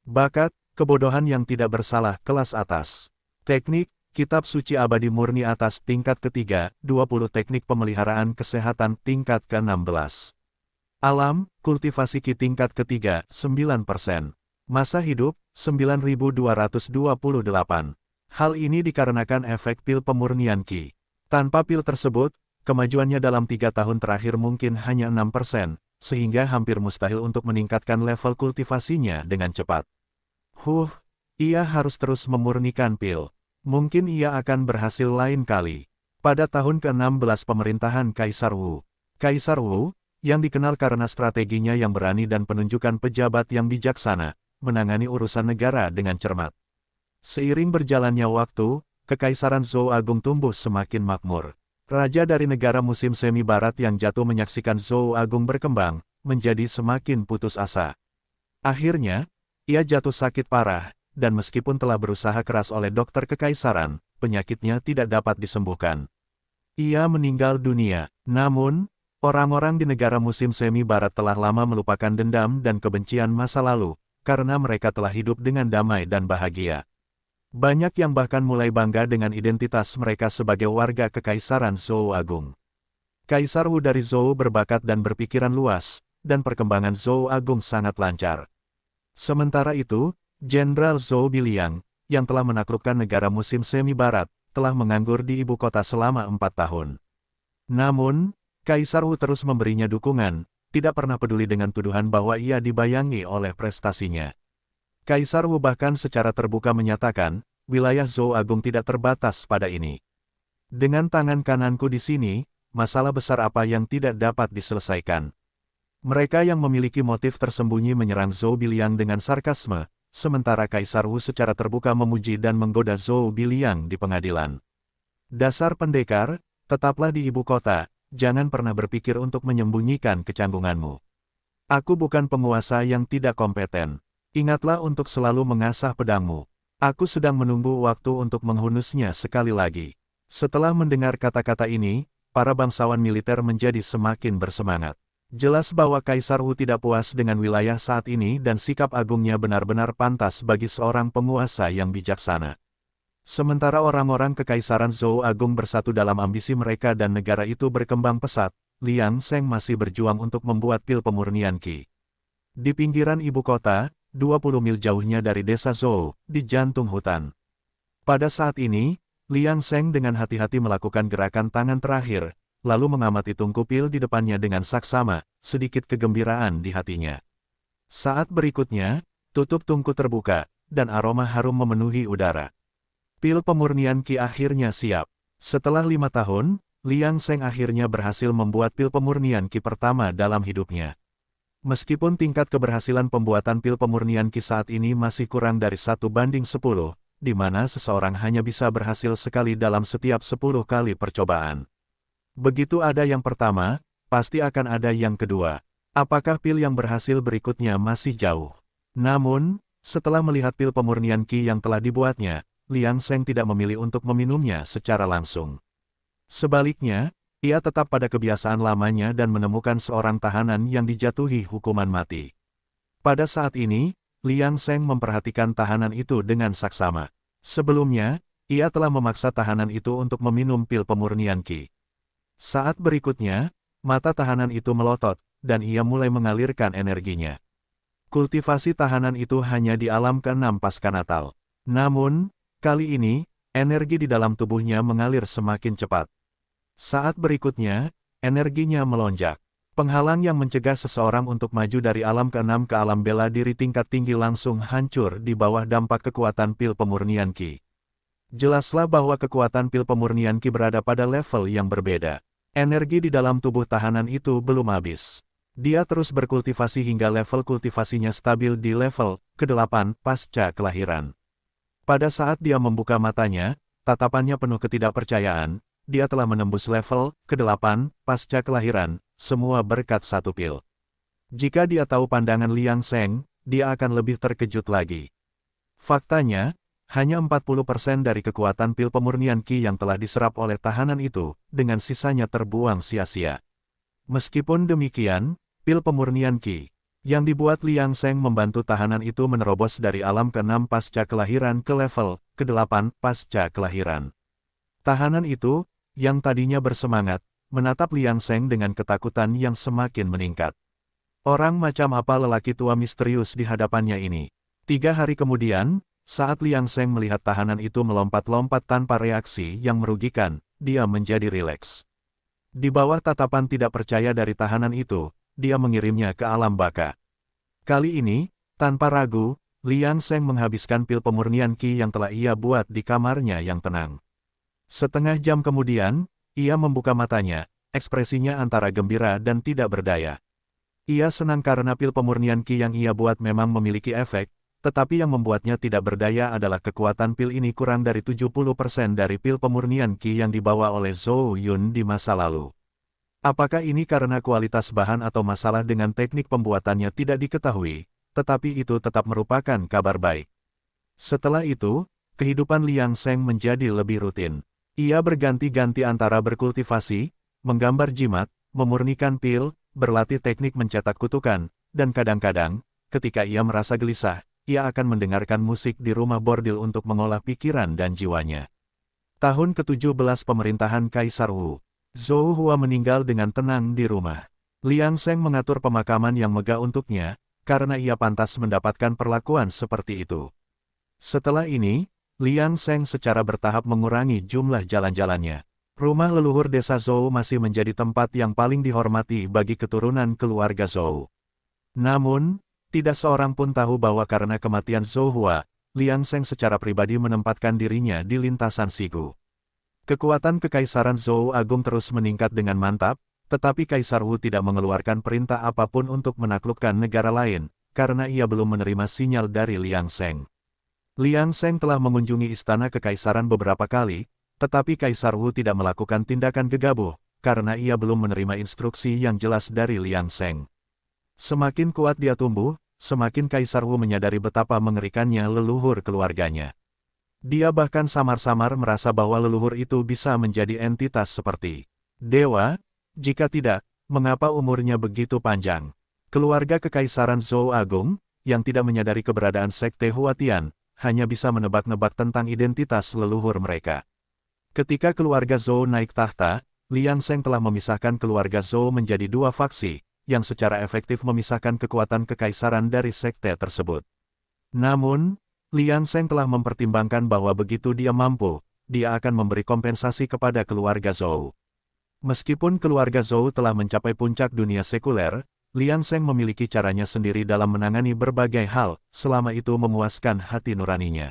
Bakat, kebodohan yang tidak bersalah kelas atas. Teknik, Kitab Suci Abadi Murni atas tingkat ketiga, 20 teknik pemeliharaan kesehatan tingkat ke-16. Alam, kultivasi Qi tingkat ketiga, 9%. Masa hidup, 9228. Hal ini dikarenakan efek pil pemurnian Qi. Tanpa pil tersebut, kemajuannya dalam 3 tahun terakhir mungkin hanya 6%, sehingga hampir mustahil untuk meningkatkan level kultivasinya dengan cepat. Ia harus terus memurnikan pil. Mungkin ia akan berhasil lain kali. Pada tahun ke-16 pemerintahan Kaisar Wu, yang dikenal karena strateginya yang berani dan penunjukan pejabat yang bijaksana, menangani urusan negara dengan cermat. Seiring berjalannya waktu, Kekaisaran Zhou Agung tumbuh semakin makmur. Raja dari negara musim semi barat yang jatuh menyaksikan Zhou Agung berkembang, menjadi semakin putus asa. Akhirnya, ia jatuh sakit parah, dan meskipun telah berusaha keras oleh dokter kekaisaran, penyakitnya tidak dapat disembuhkan. Ia meninggal dunia. Namun, orang-orang di negara musim semi barat telah lama melupakan dendam dan kebencian masa lalu, karena mereka telah hidup dengan damai dan bahagia. Banyak yang bahkan mulai bangga dengan identitas mereka sebagai warga kekaisaran Zhou Agung. Kaisar Wu dari Zhou berbakat dan berpikiran luas, dan perkembangan Zhou Agung sangat lancar. Sementara itu, Jenderal Zhou Biliang, yang telah menaklukkan negara musim semi barat, telah menganggur di ibu kota selama 4 tahun. Namun, Kaisar Wu terus memberinya dukungan, tidak pernah peduli dengan tuduhan bahwa ia dibayangi oleh prestasinya. Kaisar Wu bahkan secara terbuka menyatakan, wilayah Zhou Agung tidak terbatas pada ini. Dengan tangan kananku di sini, masalah besar apa yang tidak dapat diselesaikan. Mereka yang memiliki motif tersembunyi menyerang Zhou Biliang dengan sarkasme, sementara Kaisar Wu secara terbuka memuji dan menggoda Zhou Biliang di pengadilan. Dasar pendekar, tetaplah di ibu kota, jangan pernah berpikir untuk menyembunyikan kecanggunganmu. Aku bukan penguasa yang tidak kompeten. Ingatlah untuk selalu mengasah pedangmu. Aku sedang menunggu waktu untuk menghunusnya sekali lagi. Setelah mendengar kata-kata ini, para bangsawan militer menjadi semakin bersemangat. Jelas bahwa Kaisar Wu tidak puas dengan wilayah saat ini dan sikap agungnya benar-benar pantas bagi seorang penguasa yang bijaksana. Sementara orang-orang Kekaisaran Zhou Agung bersatu dalam ambisi mereka dan negara itu berkembang pesat, Liang Seng masih berjuang untuk membuat pil pemurnian Qi. Di pinggiran ibu kota, 20 mil jauhnya dari desa Zhou, di jantung hutan. Pada saat ini, Liang Seng dengan hati-hati melakukan gerakan tangan terakhir, lalu mengamati tungku pil di depannya dengan saksama, sedikit kegembiraan di hatinya. Saat berikutnya, tutup tungku terbuka, dan aroma harum memenuhi udara. Pil pemurnian Qi akhirnya siap. Setelah 5 tahun, Liang Seng akhirnya berhasil membuat pil pemurnian Qi pertama dalam hidupnya. Meskipun tingkat keberhasilan pembuatan pil pemurnian Qi saat ini masih kurang dari 1:10, di mana seseorang hanya bisa berhasil sekali dalam setiap 10 kali percobaan. Begitu ada yang pertama, pasti akan ada yang kedua. Apakah pil yang berhasil berikutnya masih jauh? Namun, setelah melihat pil pemurnian Qi yang telah dibuatnya, Liang Seng tidak memilih untuk meminumnya secara langsung. Sebaliknya, ia tetap pada kebiasaan lamanya dan menemukan seorang tahanan yang dijatuhi hukuman mati. Pada saat ini, Liang Seng memperhatikan tahanan itu dengan saksama. Sebelumnya, ia telah memaksa tahanan itu untuk meminum pil pemurnian Qi. Saat berikutnya, mata tahanan itu melotot, dan ia mulai mengalirkan energinya. Kultivasi tahanan itu hanya di alam ke-6 pasca Natal. Namun, kali ini, energi di dalam tubuhnya mengalir semakin cepat. Saat berikutnya, energinya melonjak. Penghalang yang mencegah seseorang untuk maju dari alam ke-6 ke alam bela diri tingkat tinggi langsung hancur di bawah dampak kekuatan pil pemurnian Qi. Jelaslah bahwa kekuatan pil pemurnian Qi berada pada level yang berbeda. Energi di dalam tubuh tahanan itu belum habis. Dia terus berkultivasi hingga level kultivasinya stabil di level ke-8 pasca kelahiran. Pada saat dia membuka matanya, tatapannya penuh ketidakpercayaan, dia telah menembus level ke-8 pasca kelahiran, semua berkat satu pil. Jika dia tahu pandangan Liang Seng, dia akan lebih terkejut lagi. Faktanya, hanya 40% dari kekuatan pil pemurnian Qi yang telah diserap oleh tahanan itu, dengan sisanya terbuang sia-sia. Meskipun demikian, pil pemurnian Qi yang dibuat Liang Seng membantu tahanan itu menerobos dari alam ke-6 pasca kelahiran ke level ke-8 pasca kelahiran. Tahanan itu, yang tadinya bersemangat, menatap Liang Seng dengan ketakutan yang semakin meningkat. Orang macam apa lelaki tua misterius di hadapannya ini? 3 hari kemudian, saat Liang Seng melihat tahanan itu melompat-lompat tanpa reaksi yang merugikan, dia menjadi rileks. Di bawah tatapan tidak percaya dari tahanan itu, dia mengirimnya ke alam baka. Kali ini, tanpa ragu, Liang Seng menghabiskan pil pemurnian Qi yang telah ia buat di kamarnya yang tenang. Setengah jam kemudian, ia membuka matanya, ekspresinya antara gembira dan tidak berdaya. Ia senang karena pil pemurnian Qi yang ia buat memang memiliki efek, tetapi yang membuatnya tidak berdaya adalah kekuatan pil ini kurang dari 70% dari pil pemurnian Qi yang dibawa oleh Zhou Yun di masa lalu. Apakah ini karena kualitas bahan atau masalah dengan teknik pembuatannya tidak diketahui, tetapi itu tetap merupakan kabar baik. Setelah itu, kehidupan Liang Seng menjadi lebih rutin. Ia berganti-ganti antara berkultivasi, menggambar jimat, memurnikan pil, berlatih teknik mencetak kutukan, dan kadang-kadang, ketika ia merasa gelisah, ia akan mendengarkan musik di rumah bordil untuk mengolah pikiran dan jiwanya. Tahun ke-17 pemerintahan Kaisar Wu, Zhou Hua meninggal dengan tenang di rumah. Liang Seng mengatur pemakaman yang megah untuknya, karena ia pantas mendapatkan perlakuan seperti itu. Setelah ini, Liang Seng secara bertahap mengurangi jumlah jalan-jalannya. Rumah leluhur desa Zhou masih menjadi tempat yang paling dihormati bagi keturunan keluarga Zhou. Namun, tidak seorang pun tahu bahwa karena kematian Zhou Hua, Liang Seng secara pribadi menempatkan dirinya di lintasan siku. Kekuatan Kekaisaran Zhou Agung terus meningkat dengan mantap, tetapi Kaisar Wu tidak mengeluarkan perintah apapun untuk menaklukkan negara lain, karena ia belum menerima sinyal dari Liang Seng. Liang Seng telah mengunjungi istana Kekaisaran beberapa kali, tetapi Kaisar Wu tidak melakukan tindakan gegabah, karena ia belum menerima instruksi yang jelas dari Liang Seng. Semakin kuat dia tumbuh, semakin Kaisar Wu menyadari betapa mengerikannya leluhur keluarganya. Dia bahkan samar-samar merasa bahwa leluhur itu bisa menjadi entitas seperti dewa. Jika tidak, mengapa umurnya begitu panjang? Keluarga Kekaisaran Zhou Agung, yang tidak menyadari keberadaan Sekte Huatian, hanya bisa menebak-nebak tentang identitas leluhur mereka. Ketika keluarga Zhou naik tahta, Liang Sheng telah memisahkan keluarga Zhou menjadi dua faksi, yang secara efektif memisahkan kekuatan kekaisaran dari sekte tersebut. Namun, Liang Sheng telah mempertimbangkan bahwa begitu dia mampu, dia akan memberi kompensasi kepada keluarga Zhou. Meskipun keluarga Zhou telah mencapai puncak dunia sekuler, Liang Sheng memiliki caranya sendiri dalam menangani berbagai hal, selama itu memuaskan hati nuraninya.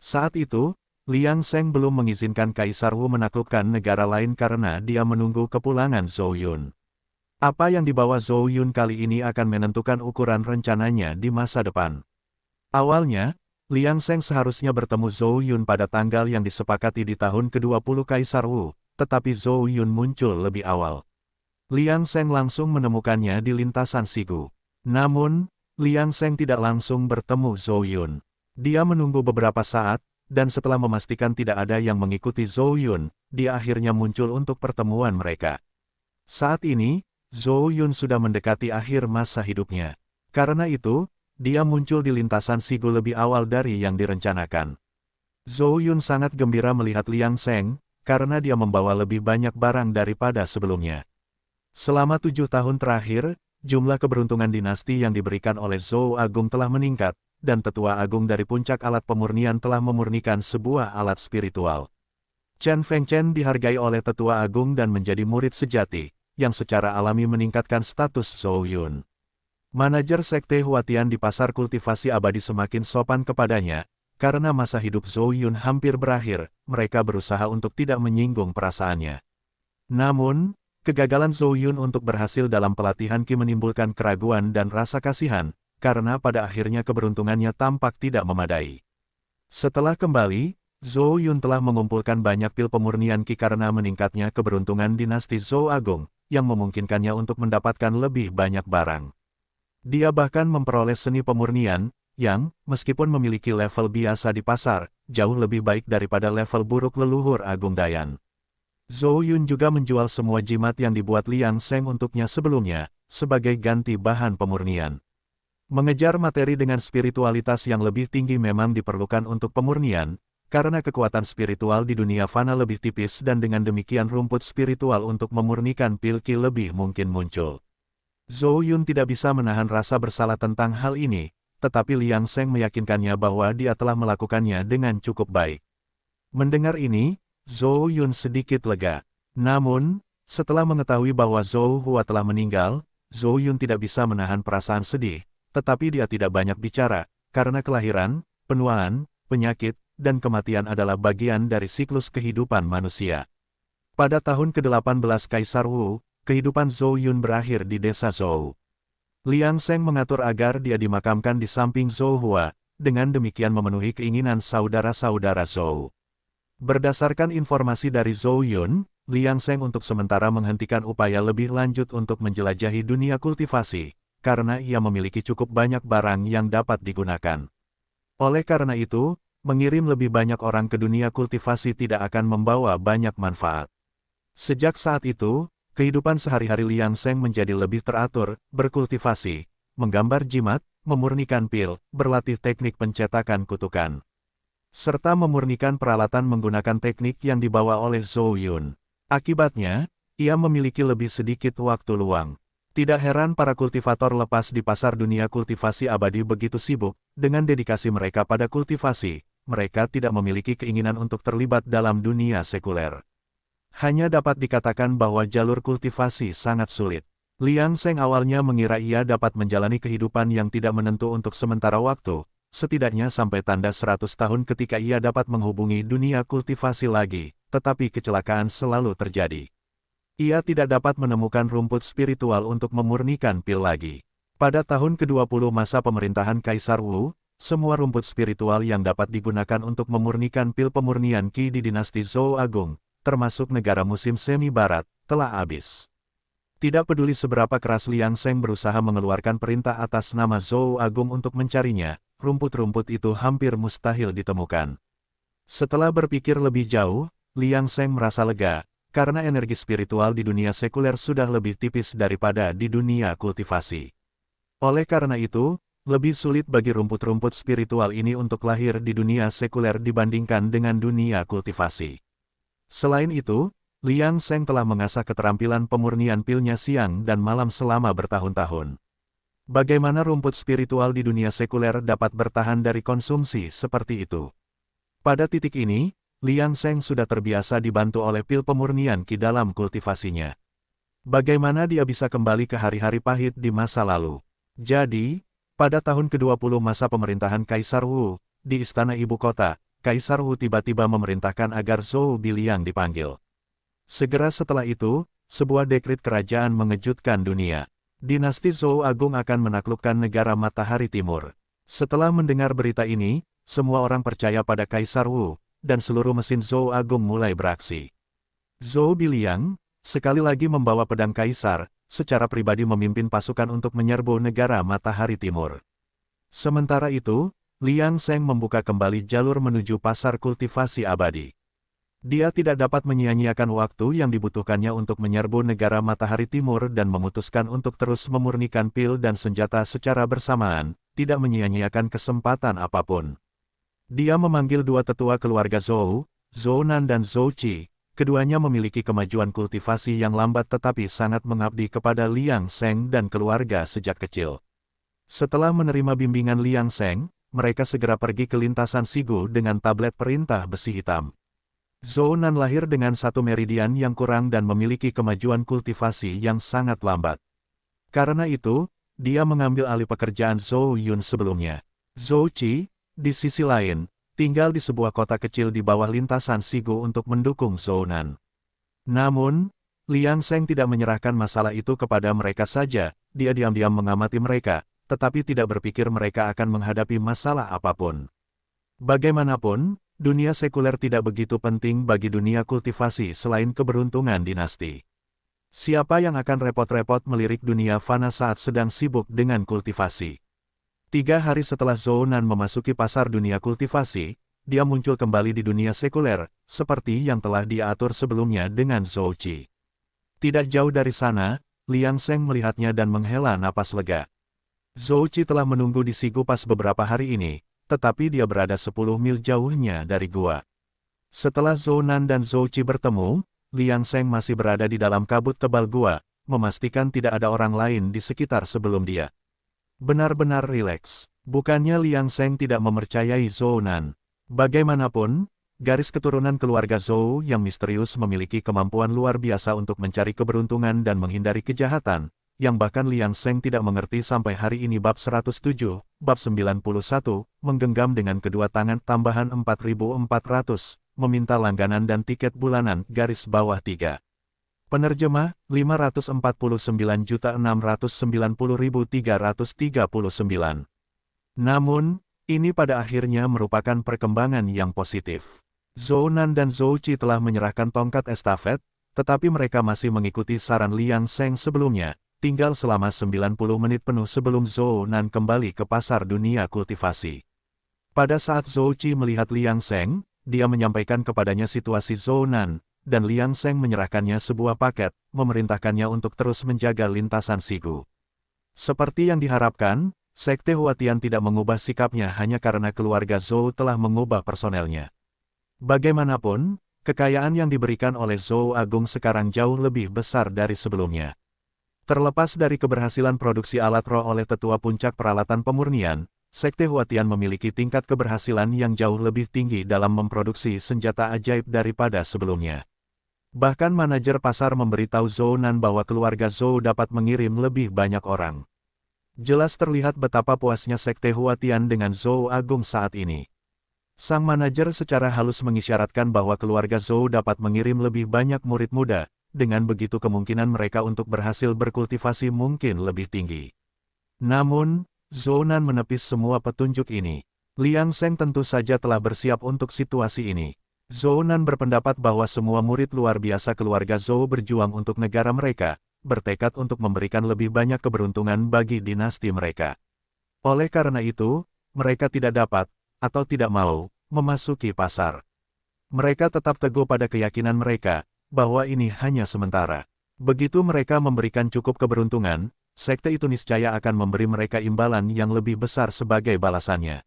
Saat itu, Liang Sheng belum mengizinkan Kaisar Wu menaklukkan negara lain karena dia menunggu kepulangan Zhou Yun. Apa yang dibawa Zhou Yun kali ini akan menentukan ukuran rencananya di masa depan. Awalnya, Liang Sheng seharusnya bertemu Zhou Yun pada tanggal yang disepakati di tahun ke-20 Kaisar Wu, tetapi Zhou Yun muncul lebih awal. Liang Sheng langsung menemukannya di lintasan Sigu. Namun, Liang Sheng tidak langsung bertemu Zhou Yun. Dia menunggu beberapa saat, dan setelah memastikan tidak ada yang mengikuti Zhou Yun, dia akhirnya muncul untuk pertemuan mereka. Saat ini, Zhou Yun sudah mendekati akhir masa hidupnya. Karena itu, dia muncul di lintasan Sigu lebih awal dari yang direncanakan. Zhou Yun sangat gembira melihat Liang Sheng, karena dia membawa lebih banyak barang daripada sebelumnya. Selama 7 tahun terakhir, jumlah keberuntungan dinasti yang diberikan oleh Zhou Agung telah meningkat, dan Tetua Agung dari puncak alat pemurnian telah memurnikan sebuah alat spiritual. Chen Fengchen dihargai oleh Tetua Agung dan menjadi murid sejati, yang secara alami meningkatkan status Zhou Yun. Manajer Sekte Huatian di pasar kultivasi abadi semakin sopan kepadanya, karena masa hidup Zhou Yun hampir berakhir, mereka berusaha untuk tidak menyinggung perasaannya. Namun, kegagalan Zhou Yun untuk berhasil dalam pelatihan Qi menimbulkan keraguan dan rasa kasihan, karena pada akhirnya keberuntungannya tampak tidak memadai. Setelah kembali, Zhou Yun telah mengumpulkan banyak pil pemurnian Qi karena meningkatnya keberuntungan dinasti Zhou Agung, yang memungkinkannya untuk mendapatkan lebih banyak barang. Dia bahkan memperoleh seni pemurnian, yang, meskipun memiliki level biasa di pasar, jauh lebih baik daripada level buruk leluhur Agung Dayan. Zhou Yun juga menjual semua jimat yang dibuat Liang Sheng untuknya sebelumnya, sebagai ganti bahan pemurnian. Mengejar materi dengan spiritualitas yang lebih tinggi memang diperlukan untuk pemurnian, karena kekuatan spiritual di dunia fana lebih tipis dan dengan demikian rumput spiritual untuk memurnikan pil Qi lebih mungkin muncul. Zhou Yun tidak bisa menahan rasa bersalah tentang hal ini, tetapi Liang Sheng meyakinkannya bahwa dia telah melakukannya dengan cukup baik. Mendengar ini, Zhou Yun sedikit lega. Namun, setelah mengetahui bahwa Zhou Hua telah meninggal, Zhou Yun tidak bisa menahan perasaan sedih, tetapi dia tidak banyak bicara, karena kelahiran, penuaan, penyakit, dan kematian adalah bagian dari siklus kehidupan manusia. Pada tahun ke-18 Kaisar Wu, kehidupan Zhou Yun berakhir di desa Zhou. Liang Sheng mengatur agar dia dimakamkan di samping Zhou Hua, dengan demikian memenuhi keinginan saudara-saudara Zhou. Berdasarkan informasi dari Zhou Yun, Liang Sheng untuk sementara menghentikan upaya lebih lanjut untuk menjelajahi dunia kultivasi, karena ia memiliki cukup banyak barang yang dapat digunakan. Oleh karena itu, mengirim lebih banyak orang ke dunia kultivasi tidak akan membawa banyak manfaat. Sejak saat itu, kehidupan sehari-hari Liang Sheng menjadi lebih teratur, berkultivasi, menggambar jimat, memurnikan pil, berlatih teknik pencetakan kutukan, serta memurnikan peralatan menggunakan teknik yang dibawa oleh Zhou Yun. Akibatnya, ia memiliki lebih sedikit waktu luang. Tidak heran para kultivator lepas di pasar dunia kultivasi abadi begitu sibuk, dengan dedikasi mereka pada kultivasi, mereka tidak memiliki keinginan untuk terlibat dalam dunia sekuler. Hanya dapat dikatakan bahwa jalur kultivasi sangat sulit. Liang Sheng awalnya mengira ia dapat menjalani kehidupan yang tidak menentu untuk sementara waktu, setidaknya sampai tanda 100 tahun ketika ia dapat menghubungi dunia kultivasi lagi, tetapi kecelakaan selalu terjadi. Ia tidak dapat menemukan rumput spiritual untuk memurnikan pil lagi. Pada tahun ke-20 masa pemerintahan Kaisar Wu, semua rumput spiritual yang dapat digunakan untuk memurnikan pil pemurnian Qi di dinasti Zhou Agung, termasuk negara musim semi barat, telah habis. Tidak peduli seberapa keras Liang Sheng berusaha mengeluarkan perintah atas nama Zhou Agung untuk mencarinya, rumput-rumput itu hampir mustahil ditemukan. Setelah berpikir lebih jauh, Liang Sheng merasa lega, karena energi spiritual di dunia sekuler sudah lebih tipis daripada di dunia kultivasi. Oleh karena itu, lebih sulit bagi rumput-rumput spiritual ini untuk lahir di dunia sekuler dibandingkan dengan dunia kultivasi. Selain itu, Liang Seng telah mengasah keterampilan pemurnian pilnya siang dan malam selama bertahun-tahun. Bagaimana rumput spiritual di dunia sekuler dapat bertahan dari konsumsi seperti itu? Pada titik ini, Liang Seng sudah terbiasa dibantu oleh pil pemurnian Qi dalam kultivasinya. Bagaimana dia bisa kembali ke hari-hari pahit di masa lalu? Jadi, pada tahun ke-20 masa pemerintahan Kaisar Wu, di istana ibu kota, Kaisar Wu tiba-tiba memerintahkan agar Zhou Biliang dipanggil. Segera setelah itu, sebuah dekret kerajaan mengejutkan dunia. Dinasti Zhou Agung akan menaklukkan negara Matahari Timur. Setelah mendengar berita ini, semua orang percaya pada Kaisar Wu, dan seluruh mesin Zhou Agung mulai beraksi. Zhou Biliang, sekali lagi membawa pedang Kaisar, secara pribadi memimpin pasukan untuk menyerbu negara Matahari Timur. Sementara itu, Liang Seng membuka kembali jalur menuju pasar kultivasi abadi. Dia tidak dapat menyia-nyiakan waktu yang dibutuhkannya untuk menyerbu negara Matahari Timur dan memutuskan untuk terus memurnikan pil dan senjata secara bersamaan, tidak menyia-nyiakan kesempatan apapun. Dia memanggil dua tetua keluarga Zhou, Zhou Nan dan Zhou Qi. Keduanya memiliki kemajuan kultivasi yang lambat tetapi sangat mengabdi kepada Liang Seng dan keluarga sejak kecil. Setelah menerima bimbingan Liang Seng, mereka segera pergi ke lintasan Sigu dengan tablet perintah besi hitam. Zhou Nan lahir dengan satu meridian yang kurang dan memiliki kemajuan kultivasi yang sangat lambat. Karena itu, dia mengambil alih pekerjaan Zhou Yun sebelumnya. Zhou Qi, di sisi lain, tinggal di sebuah kota kecil di bawah lintasan Sigu untuk mendukung Zhou Nan. Namun, Liang Seng tidak menyerahkan masalah itu kepada mereka saja, dia diam-diam mengamati mereka, tetapi tidak berpikir mereka akan menghadapi masalah apapun. Bagaimanapun, dunia sekuler tidak begitu penting bagi dunia kultivasi selain keberuntungan dinasti. Siapa yang akan repot-repot melirik dunia fana saat sedang sibuk dengan kultivasi? 3 hari setelah Zhou Nan memasuki pasar dunia kultivasi, dia muncul kembali di dunia sekuler, seperti yang telah dia atur sebelumnya dengan Zhou Qi. Tidak jauh dari sana, Liang Seng melihatnya dan menghela napas lega. Zhou Qi telah menunggu di Sigu pas beberapa hari ini, tetapi dia berada 10 mil jauhnya dari gua. Setelah Zhou Nan dan Zhou Qi bertemu, Liang Seng masih berada di dalam kabut tebal gua, memastikan tidak ada orang lain di sekitar sebelum dia. Benar-benar rileks. Bukannya Liang Seng tidak mempercayai Zhou Nan. Bagaimanapun, garis keturunan keluarga Zhou yang misterius memiliki kemampuan luar biasa untuk mencari keberuntungan dan menghindari kejahatan, yang bahkan Liang Seng tidak mengerti sampai hari ini. Bab 107, Bab 91, menggenggam dengan kedua tangan tambahan 4.400, meminta langganan dan tiket bulanan, garis bawah 3. Penerjemah, 549.690.339. Namun, ini pada akhirnya merupakan perkembangan yang positif. Zhou Nan dan Zhou Qi telah menyerahkan tongkat estafet, tetapi mereka masih mengikuti saran Liang Seng sebelumnya, tinggal selama 90 menit penuh sebelum Zhou Nan kembali ke pasar dunia kultivasi. Pada saat Zhou Qi melihat Liang Seng, dia menyampaikan kepadanya situasi Zhou Nan, dan Liang Seng menyerahkannya sebuah paket, memerintahkannya untuk terus menjaga lintasan Sigu. Seperti yang diharapkan, Sekte Huatian tidak mengubah sikapnya hanya karena keluarga Zhou telah mengubah personelnya. Bagaimanapun, kekayaan yang diberikan oleh Zhou Agung sekarang jauh lebih besar dari sebelumnya. Terlepas dari keberhasilan produksi alat roh oleh tetua puncak peralatan pemurnian, Sekte Huatian memiliki tingkat keberhasilan yang jauh lebih tinggi dalam memproduksi senjata ajaib daripada sebelumnya. Bahkan manajer pasar memberitahu Zhou Nan bahwa keluarga Zhou dapat mengirim lebih banyak orang. Jelas terlihat betapa puasnya Sekte Huatian dengan Zhou Agung saat ini. Sang manajer secara halus mengisyaratkan bahwa keluarga Zhou dapat mengirim lebih banyak murid muda, dengan begitu kemungkinan mereka untuk berhasil berkultivasi mungkin lebih tinggi. Namun, Zhou Nan menepis semua petunjuk ini. Liang Seng tentu saja telah bersiap untuk situasi ini. Zhou Nan berpendapat bahwa semua murid luar biasa keluarga Zhou berjuang untuk negara mereka, bertekad untuk memberikan lebih banyak keberuntungan bagi dinasti mereka. Oleh karena itu, mereka tidak dapat, atau tidak mau, memasuki pasar. Mereka tetap teguh pada keyakinan mereka, bahwa ini hanya sementara. Begitu mereka memberikan cukup keberuntungan, sekte itu niscaya akan memberi mereka imbalan yang lebih besar sebagai balasannya.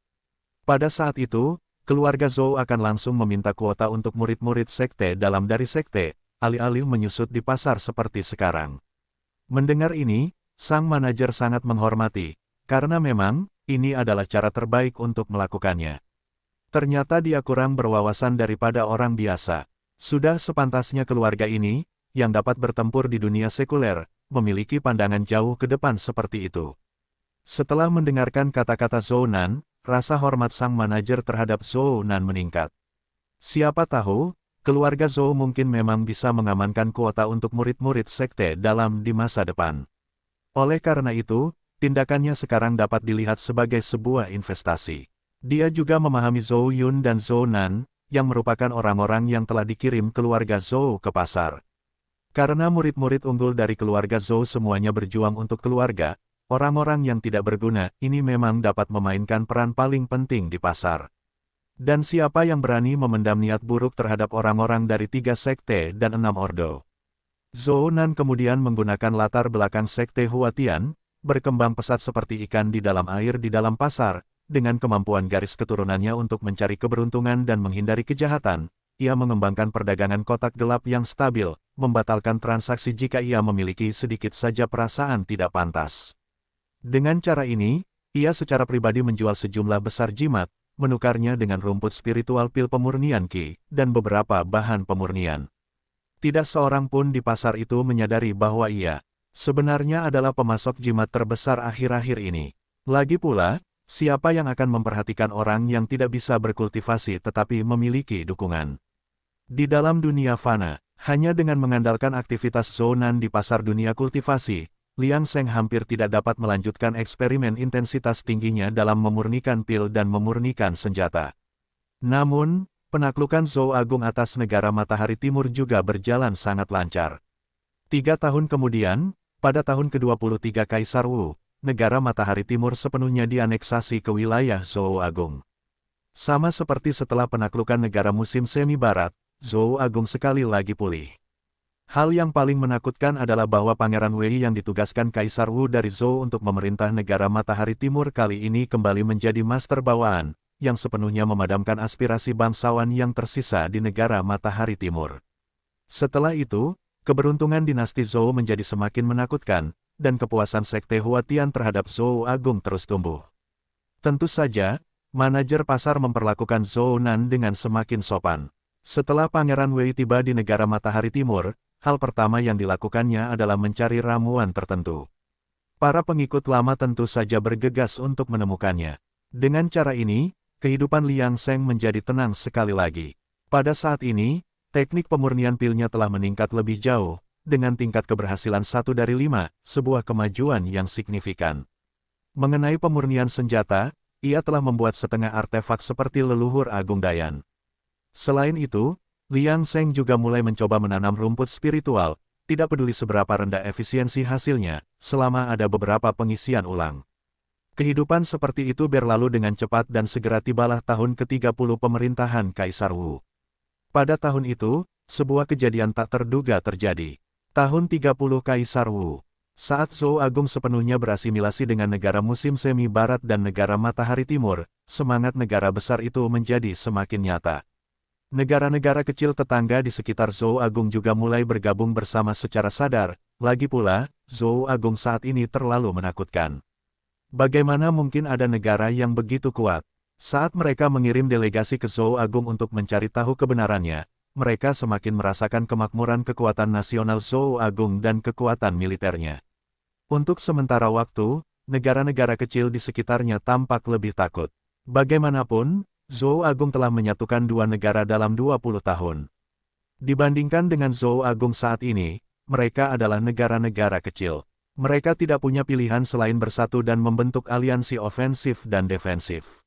Pada saat itu, keluarga Zhou akan langsung meminta kuota untuk murid-murid sekte dalam dari sekte, alih-alih menyusut di pasar seperti sekarang. Mendengar ini, sang manajer sangat menghormati, karena memang, ini adalah cara terbaik untuk melakukannya. Ternyata dia kurang berwawasan daripada orang biasa. Sudah sepantasnya keluarga ini, yang dapat bertempur di dunia sekuler, memiliki pandangan jauh ke depan seperti itu. Setelah mendengarkan kata-kata Zhou Nan, rasa hormat sang manajer terhadap Zhou Nan meningkat. Siapa tahu, keluarga Zhou mungkin memang bisa mengamankan kuota untuk murid-murid sekte dalam di masa depan. Oleh karena itu, tindakannya sekarang dapat dilihat sebagai sebuah investasi. Dia juga memahami Zhou Yun dan Zhou Nan, yang merupakan orang-orang yang telah dikirim keluarga Zhou ke pasar. Karena murid-murid unggul dari keluarga Zhou semuanya berjuang untuk keluarga, orang-orang yang tidak berguna ini memang dapat memainkan peran paling penting di pasar. Dan siapa yang berani memendam niat buruk terhadap orang-orang dari 3 sekte dan 6 ordo? Zhou Nan kemudian menggunakan latar belakang sekte Huatian, berkembang pesat seperti ikan di dalam air di dalam pasar, dengan kemampuan garis keturunannya untuk mencari keberuntungan dan menghindari kejahatan, ia mengembangkan perdagangan kotak gelap yang stabil, membatalkan transaksi jika ia memiliki sedikit saja perasaan tidak pantas. Dengan cara ini, ia secara pribadi menjual sejumlah besar jimat, menukarnya dengan rumput spiritual pil pemurnian Qi, dan beberapa bahan pemurnian. Tidak seorang pun di pasar itu menyadari bahwa ia sebenarnya adalah pemasok jimat terbesar akhir-akhir ini. Lagi pula, siapa yang akan memperhatikan orang yang tidak bisa berkultivasi tetapi memiliki dukungan? Di dalam dunia fana, hanya dengan mengandalkan aktivitas Zhou Nan di pasar dunia kultivasi, Liang Seng hampir tidak dapat melanjutkan eksperimen intensitas tingginya dalam memurnikan pil dan memurnikan senjata. Namun, penaklukan Zhou Agung atas negara Matahari Timur juga berjalan sangat lancar. 3 tahun kemudian, pada tahun ke-23 Kaisar Wu, negara Matahari Timur sepenuhnya dianeksasi ke wilayah Zhou Agung. Sama seperti setelah penaklukan negara musim semi barat, Zhou Agung sekali lagi pulih. Hal yang paling menakutkan adalah bahwa Pangeran Wei yang ditugaskan Kaisar Wu dari Zhou untuk memerintah negara Matahari Timur kali ini kembali menjadi master bawaan, yang sepenuhnya memadamkan aspirasi bangsawan yang tersisa di negara Matahari Timur. Setelah itu, keberuntungan dinasti Zhou menjadi semakin menakutkan, dan kepuasan sekte Huatian terhadap Zhou Agung terus tumbuh. Tentu saja, manajer pasar memperlakukan Zhou Nan dengan semakin sopan. Setelah Pangeran Wei tiba di negara Matahari Timur, hal pertama yang dilakukannya adalah mencari ramuan tertentu. Para pengikut lama tentu saja bergegas untuk menemukannya. Dengan cara ini, kehidupan Liang Seng menjadi tenang sekali lagi. Pada saat ini, teknik pemurnian pilnya telah meningkat lebih jauh, dengan tingkat keberhasilan 1 dari 5, sebuah kemajuan yang signifikan. Mengenai pemurnian senjata, ia telah membuat setengah artefak seperti leluhur Agung Dayan. Selain itu, Liang Seng juga mulai mencoba menanam rumput spiritual, tidak peduli seberapa rendah efisiensi hasilnya, selama ada beberapa pengisian ulang. Kehidupan seperti itu berlalu dengan cepat dan segera tibalah tahun ke-30 pemerintahan Kaisar Wu. Pada tahun itu, sebuah kejadian tak terduga terjadi. Tahun 30 Kaisar Wu. Saat Zhou Agung sepenuhnya berasimilasi dengan negara musim semi barat dan negara Matahari Timur, semangat negara besar itu menjadi semakin nyata. Negara-negara kecil tetangga di sekitar Zhou Agung juga mulai bergabung bersama secara sadar, lagi pula, Zhou Agung saat ini terlalu menakutkan. Bagaimana mungkin ada negara yang begitu kuat? Saat mereka mengirim delegasi ke Zhou Agung untuk mencari tahu kebenarannya, mereka semakin merasakan kemakmuran kekuatan nasional Zhou Agung dan kekuatan militernya. Untuk sementara waktu, negara-negara kecil di sekitarnya tampak lebih takut. Bagaimanapun, Zhou Agung telah menyatukan 2 negara dalam 20 tahun. Dibandingkan dengan Zhou Agung saat ini, mereka adalah negara-negara kecil. Mereka tidak punya pilihan selain bersatu dan membentuk aliansi ofensif dan defensif.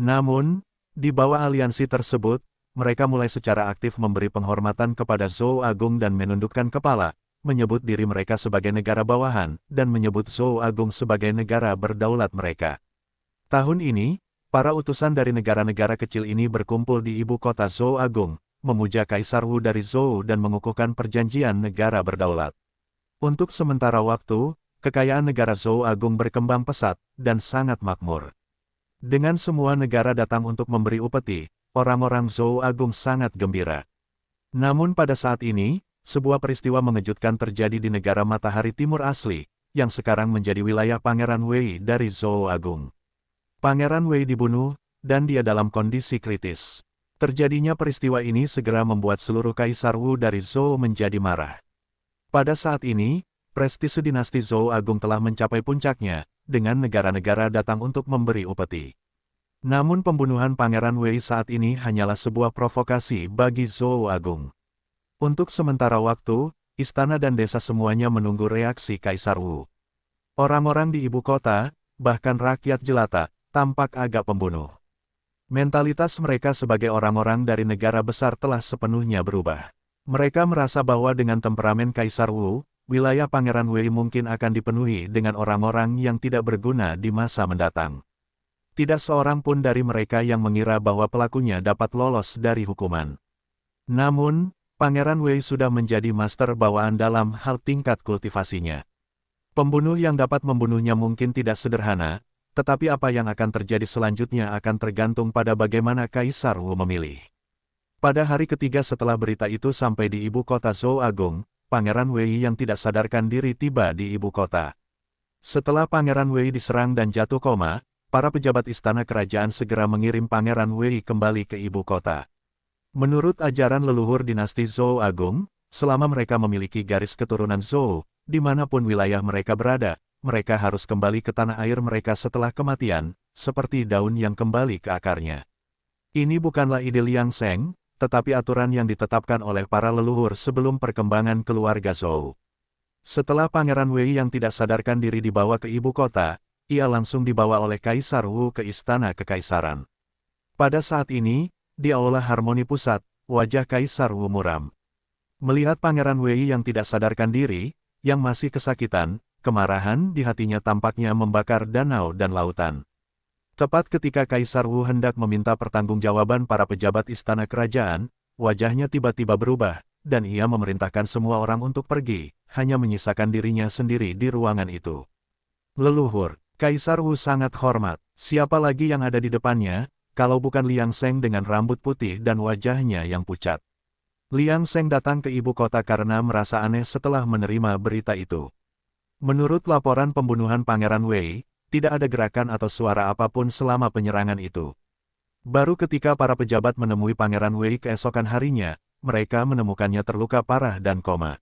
Namun, di bawah aliansi tersebut, mereka mulai secara aktif memberi penghormatan kepada Zhou Agung dan menundukkan kepala, menyebut diri mereka sebagai negara bawahan, dan menyebut Zhou Agung sebagai negara berdaulat mereka. Tahun ini, para utusan dari negara-negara kecil ini berkumpul di ibu kota Zhou Agung, memuja Kaisar Wu dari Zhou dan mengukuhkan perjanjian negara berdaulat. Untuk sementara waktu, kekayaan negara Zhou Agung berkembang pesat, dan sangat makmur. Dengan semua negara datang untuk memberi upeti, orang-orang Zhou Agung sangat gembira. Namun pada saat ini, sebuah peristiwa mengejutkan terjadi di negara Matahari Timur asli, yang sekarang menjadi wilayah Pangeran Wei dari Zhou Agung. Pangeran Wei dibunuh, dan dia dalam kondisi kritis. Terjadinya peristiwa ini segera membuat seluruh Kaisar Wu dari Zhou menjadi marah. Pada saat ini, prestise dinasti Zhou Agung telah mencapai puncaknya, dengan negara-negara datang untuk memberi upeti. Namun pembunuhan Pangeran Wei saat ini hanyalah sebuah provokasi bagi Zhou Agung. Untuk sementara waktu, istana dan desa semuanya menunggu reaksi Kaisar Wu. Orang-orang di ibu kota, bahkan rakyat jelata, tampak agak pembunuh. Mentalitas mereka sebagai orang-orang dari negara besar telah sepenuhnya berubah. Mereka merasa bahwa dengan temperamen Kaisar Wu, wilayah Pangeran Wei mungkin akan dipenuhi dengan orang-orang yang tidak berguna di masa mendatang. Tidak seorang pun dari mereka yang mengira bahwa pelakunya dapat lolos dari hukuman. Namun, Pangeran Wei sudah menjadi master bawaan dalam hal tingkat kultivasinya. Pembunuh yang dapat membunuhnya mungkin tidak sederhana, tetapi apa yang akan terjadi selanjutnya akan tergantung pada bagaimana Kaisar Wu memilih. Pada hari ketiga setelah berita itu sampai di ibu kota Zhou Agung, Pangeran Wei yang tidak sadarkan diri tiba di ibu kota. Setelah Pangeran Wei diserang dan jatuh koma, para pejabat istana kerajaan segera mengirim Pangeran Wei kembali ke ibu kota. Menurut ajaran leluhur dinasti Zhou Agung, selama mereka memiliki garis keturunan Zhou, dimanapun wilayah mereka berada, mereka harus kembali ke tanah air mereka setelah kematian, seperti daun yang kembali ke akarnya. Ini bukanlah ide Liang Sheng, tetapi aturan yang ditetapkan oleh para leluhur sebelum perkembangan keluarga Zhou. Setelah Pangeran Wei yang tidak sadarkan diri dibawa ke ibu kota, ia langsung dibawa oleh Kaisar Wu ke istana kekaisaran. Pada saat ini, di aula harmoni pusat, wajah Kaisar Wu muram. Melihat Pangeran Wei yang tidak sadarkan diri, yang masih kesakitan, kemarahan di hatinya tampaknya membakar danau dan lautan. Tepat ketika Kaisar Wu hendak meminta pertanggungjawaban para pejabat istana kerajaan, wajahnya tiba-tiba berubah, dan ia memerintahkan semua orang untuk pergi, hanya menyisakan dirinya sendiri di ruangan itu. Leluhur, Kaisar Wu sangat hormat, siapa lagi yang ada di depannya, kalau bukan Liang Sheng dengan rambut putih dan wajahnya yang pucat. Liang Sheng datang ke ibu kota karena merasa aneh setelah menerima berita itu. Menurut laporan pembunuhan Pangeran Wei, tidak ada gerakan atau suara apapun selama penyerangan itu. Baru ketika para pejabat menemui Pangeran Wei keesokan harinya, mereka menemukannya terluka parah dan koma.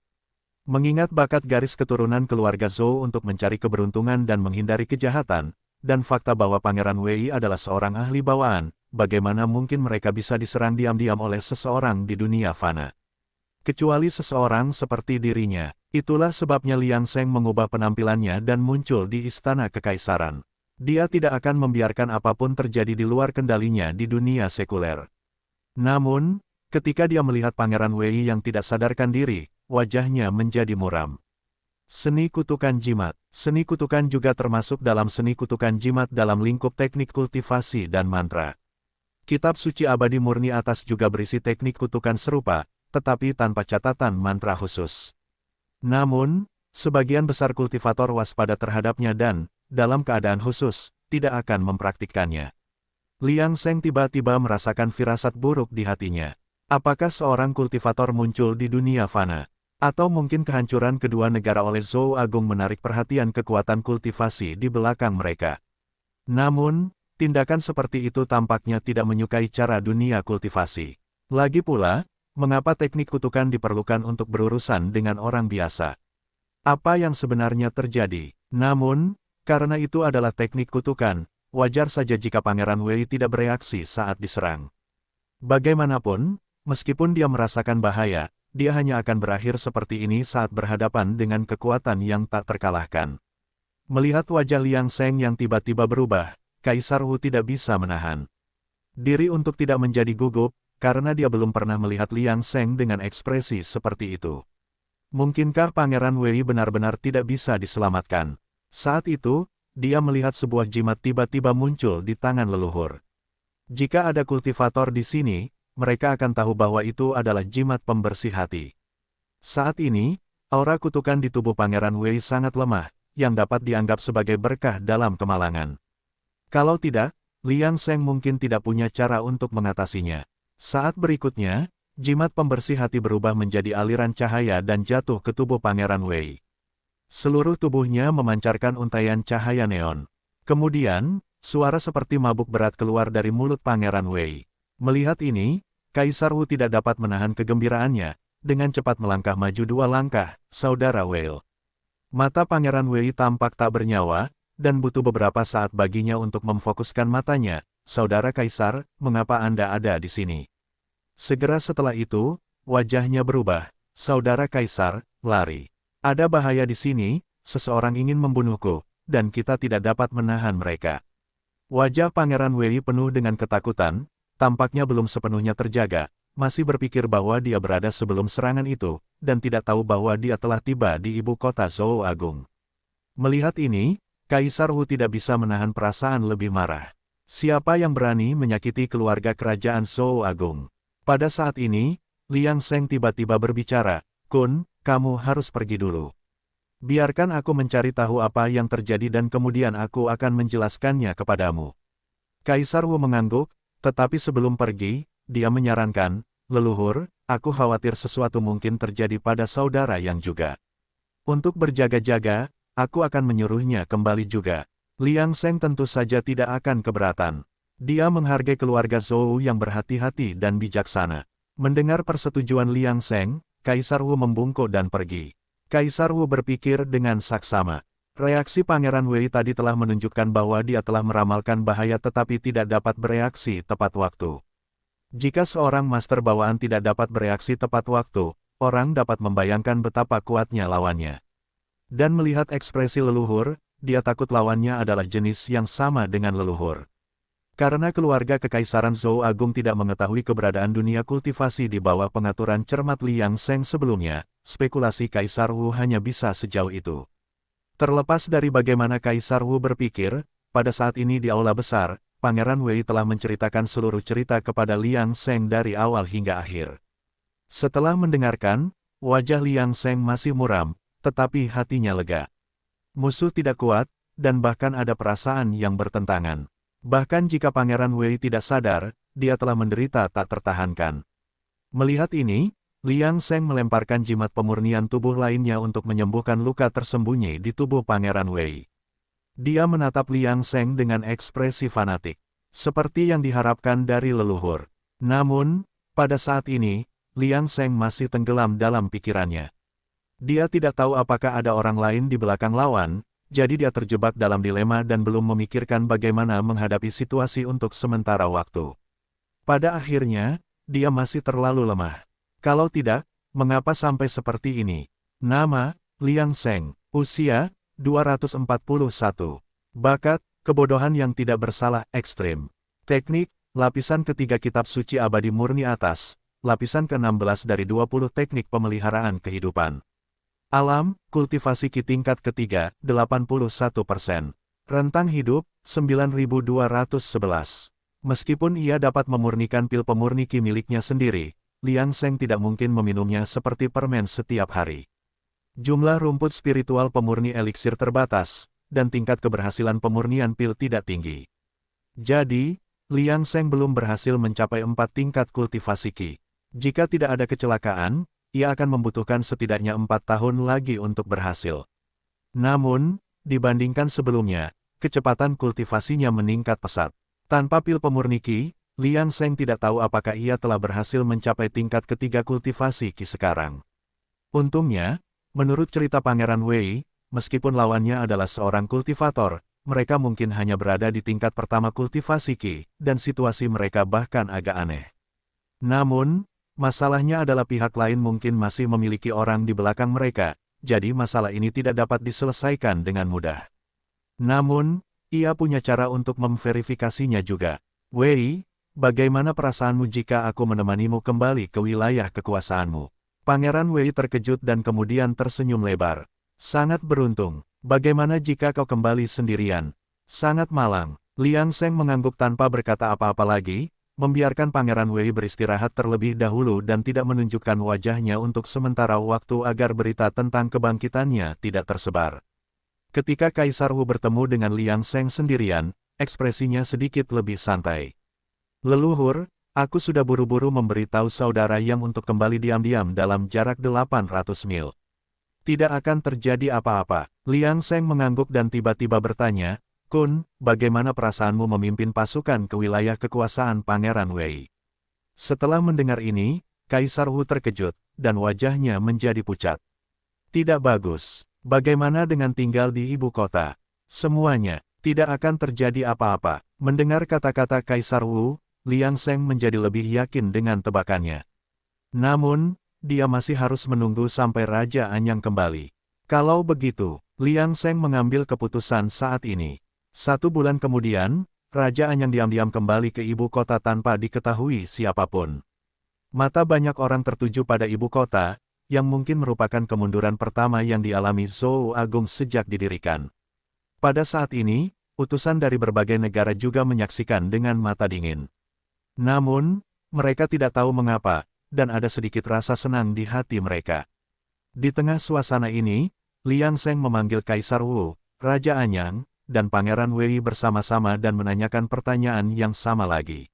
Mengingat bakat garis keturunan keluarga Zhou untuk mencari keberuntungan dan menghindari kejahatan, dan fakta bahwa Pangeran Wei adalah seorang ahli bawaan, bagaimana mungkin mereka bisa diserang diam-diam oleh seseorang di dunia fana? Kecuali seseorang seperti dirinya. Itulah sebabnya Liang Sheng mengubah penampilannya dan muncul di istana kekaisaran. Dia tidak akan membiarkan apapun terjadi di luar kendalinya di dunia sekuler. Namun, ketika dia melihat Pangeran Wei yang tidak sadarkan diri, wajahnya menjadi muram. Seni kutukan jimat. Seni kutukan juga termasuk dalam seni kutukan jimat dalam lingkup teknik kultivasi dan mantra. Kitab suci abadi murni atas juga berisi teknik kutukan serupa, tetapi tanpa catatan mantra khusus. Namun, sebagian besar kultivator waspada terhadapnya dan, dalam keadaan khusus, tidak akan mempraktikkannya. Liang Sheng tiba-tiba merasakan firasat buruk di hatinya. Apakah seorang kultivator muncul di dunia fana? Atau mungkin kehancuran kedua negara oleh Zhou Agung menarik perhatian kekuatan kultivasi di belakang mereka? Namun, tindakan seperti itu tampaknya tidak menyukai cara dunia kultivasi. Lagi pula, mengapa teknik kutukan diperlukan untuk berurusan dengan orang biasa? Apa yang sebenarnya terjadi? Namun, karena itu adalah teknik kutukan, wajar saja jika Pangeran Wei tidak bereaksi saat diserang. Bagaimanapun, meskipun dia merasakan bahaya, dia hanya akan berakhir seperti ini saat berhadapan dengan kekuatan yang tak terkalahkan. Melihat wajah Liang Sheng yang tiba-tiba berubah, Kaisar Wu tidak bisa menahan diri untuk tidak menjadi gugup, karena dia belum pernah melihat Liang Sheng dengan ekspresi seperti itu. Mungkinkah Pangeran Wei benar-benar tidak bisa diselamatkan? Saat itu, dia melihat sebuah jimat tiba-tiba muncul di tangan leluhur. Jika ada kultivator di sini, mereka akan tahu bahwa itu adalah jimat pembersih hati. Saat ini, aura kutukan di tubuh Pangeran Wei sangat lemah, yang dapat dianggap sebagai berkah dalam kemalangan. Kalau tidak, Liang Seng mungkin tidak punya cara untuk mengatasinya. Saat berikutnya, jimat pembersih hati berubah menjadi aliran cahaya dan jatuh ke tubuh Pangeran Wei. Seluruh tubuhnya memancarkan untaian cahaya neon. Kemudian, suara seperti mabuk berat keluar dari mulut Pangeran Wei. Melihat ini, Kaisar Wu tidak dapat menahan kegembiraannya, dengan cepat melangkah maju 2 langkah, Saudara Wei. Mata Pangeran Wei tampak tak bernyawa, dan butuh beberapa saat baginya untuk memfokuskan matanya. Saudara Kaisar, mengapa Anda ada di sini? Segera setelah itu, wajahnya berubah. Saudara Kaisar, lari. Ada bahaya di sini, seseorang ingin membunuhku, dan kita tidak dapat menahan mereka. Wajah Pangeran Wei penuh dengan ketakutan, tampaknya belum sepenuhnya terjaga, masih berpikir bahwa dia berada sebelum serangan itu, dan tidak tahu bahwa dia telah tiba di ibu kota Zhou Agung. Melihat ini, Kaisar Wu tidak bisa menahan perasaan lebih marah. Siapa yang berani menyakiti keluarga kerajaan Zhou Agung? Pada saat ini, Liang Seng tiba-tiba berbicara, Kun, kamu harus pergi dulu. Biarkan aku mencari tahu apa yang terjadi dan kemudian aku akan menjelaskannya kepadamu. Kaisar Wu mengangguk, tetapi sebelum pergi, dia menyarankan, leluhur, aku khawatir sesuatu mungkin terjadi pada saudara yang juga. Untuk berjaga-jaga, aku akan menyuruhnya kembali juga. Liang Seng tentu saja tidak akan keberatan. Dia menghargai keluarga Zhou yang berhati-hati dan bijaksana. Mendengar persetujuan Liang Seng, Kaisar Wu membungkuk dan pergi. Kaisar Wu berpikir dengan saksama. Reaksi Pangeran Wei tadi telah menunjukkan bahwa dia telah meramalkan bahaya tetapi tidak dapat bereaksi tepat waktu. Jika seorang master bawaan tidak dapat bereaksi tepat waktu, orang dapat membayangkan betapa kuatnya lawannya. Dan melihat ekspresi leluhur, dia takut lawannya adalah jenis yang sama dengan leluhur. Karena keluarga Kekaisaran Zhou Agung tidak mengetahui keberadaan dunia kultivasi di bawah pengaturan cermat Liang Seng sebelumnya, spekulasi Kaisar Wu hanya bisa sejauh itu. Terlepas dari bagaimana Kaisar Wu berpikir, pada saat ini di aula besar, Pangeran Wei telah menceritakan seluruh cerita kepada Liang Seng dari awal hingga akhir. Setelah mendengarkan, wajah Liang Seng masih muram, tetapi hatinya lega. Musuh tidak kuat, dan bahkan ada perasaan yang bertentangan. Bahkan jika Pangeran Wei tidak sadar, dia telah menderita tak tertahankan. Melihat ini, Liang Seng melemparkan jimat pemurnian tubuh lainnya untuk menyembuhkan luka tersembunyi di tubuh Pangeran Wei. Dia menatap Liang Seng dengan ekspresi fanatik, seperti yang diharapkan dari leluhur. Namun, pada saat ini, Liang Seng masih tenggelam dalam pikirannya. Dia tidak tahu apakah ada orang lain di belakang lawan, jadi dia terjebak dalam dilema dan belum memikirkan bagaimana menghadapi situasi untuk sementara waktu. Pada akhirnya, dia masih terlalu lemah. Kalau tidak, mengapa sampai seperti ini? Nama, Liang Seng. Usia, 241. Bakat, kebodohan yang tidak bersalah ekstrim. Teknik, lapisan ketiga kitab suci abadi murni atas, lapisan ke-16 dari 20 teknik pemeliharaan kehidupan. Alam, kultivasi Ki tingkat ketiga, 81%. Rentang hidup, 9211. Meskipun ia dapat memurnikan pil pemurni Ki miliknya sendiri, Liang Seng tidak mungkin meminumnya seperti permen setiap hari. Jumlah rumput spiritual pemurni eliksir terbatas, dan tingkat keberhasilan pemurnian pil tidak tinggi. Jadi, Liang Seng belum berhasil mencapai 4 tingkat kultivasi Ki. Jika tidak ada kecelakaan, ia akan membutuhkan setidaknya 4 tahun lagi untuk berhasil. Namun, dibandingkan sebelumnya, kecepatan kultivasinya meningkat pesat. Tanpa pil pemurni Ki, Liang Seng tidak tahu apakah ia telah berhasil mencapai tingkat ketiga kultivasi Ki sekarang. Untungnya, menurut cerita Pangeran Wei, meskipun lawannya adalah seorang kultivator, mereka mungkin hanya berada di tingkat pertama kultivasi Ki, dan situasi mereka bahkan agak aneh. Namun, masalahnya adalah pihak lain mungkin masih memiliki orang di belakang mereka, jadi masalah ini tidak dapat diselesaikan dengan mudah. Namun, ia punya cara untuk memverifikasinya juga. Wei, bagaimana perasaanmu jika aku menemanimu kembali ke wilayah kekuasaanmu? Pangeran Wei terkejut dan kemudian tersenyum lebar. Sangat beruntung. Bagaimana jika kau kembali sendirian? Sangat malang. Liang Seng mengangguk tanpa berkata apa-apa lagi, membiarkan Pangeran Wei beristirahat terlebih dahulu dan tidak menunjukkan wajahnya untuk sementara waktu agar berita tentang kebangkitannya tidak tersebar. Ketika Kaisar Wu bertemu dengan Liang Seng sendirian, ekspresinya sedikit lebih santai. Leluhur, aku sudah buru-buru memberitahu saudara Yang untuk kembali diam-diam dalam jarak 800 mil. Tidak akan terjadi apa-apa. Liang Seng mengangguk dan tiba-tiba bertanya, Kun, bagaimana perasaanmu memimpin pasukan ke wilayah kekuasaan Pangeran Wei? Setelah mendengar ini, Kaisar Wu terkejut, dan wajahnya menjadi pucat. Tidak bagus. Bagaimana dengan tinggal di ibu kota? Semuanya, tidak akan terjadi apa-apa. Mendengar kata-kata Kaisar Wu, Liang Seng menjadi lebih yakin dengan tebakannya. Namun, dia masih harus menunggu sampai Raja Anyang kembali. Kalau begitu, Liang Seng mengambil keputusan saat ini. 1 bulan kemudian, Raja Anyang diam-diam kembali ke ibu kota tanpa diketahui siapapun. Mata banyak orang tertuju pada ibu kota, yang mungkin merupakan kemunduran pertama yang dialami Zhou Agung sejak didirikan. Pada saat ini, utusan dari berbagai negara juga menyaksikan dengan mata dingin. Namun, mereka tidak tahu mengapa, dan ada sedikit rasa senang di hati mereka. Di tengah suasana ini, Liang Seng memanggil Kaisar Wu, Raja Anyang, dan Pangeran Wei bersama-sama dan menanyakan pertanyaan yang sama lagi.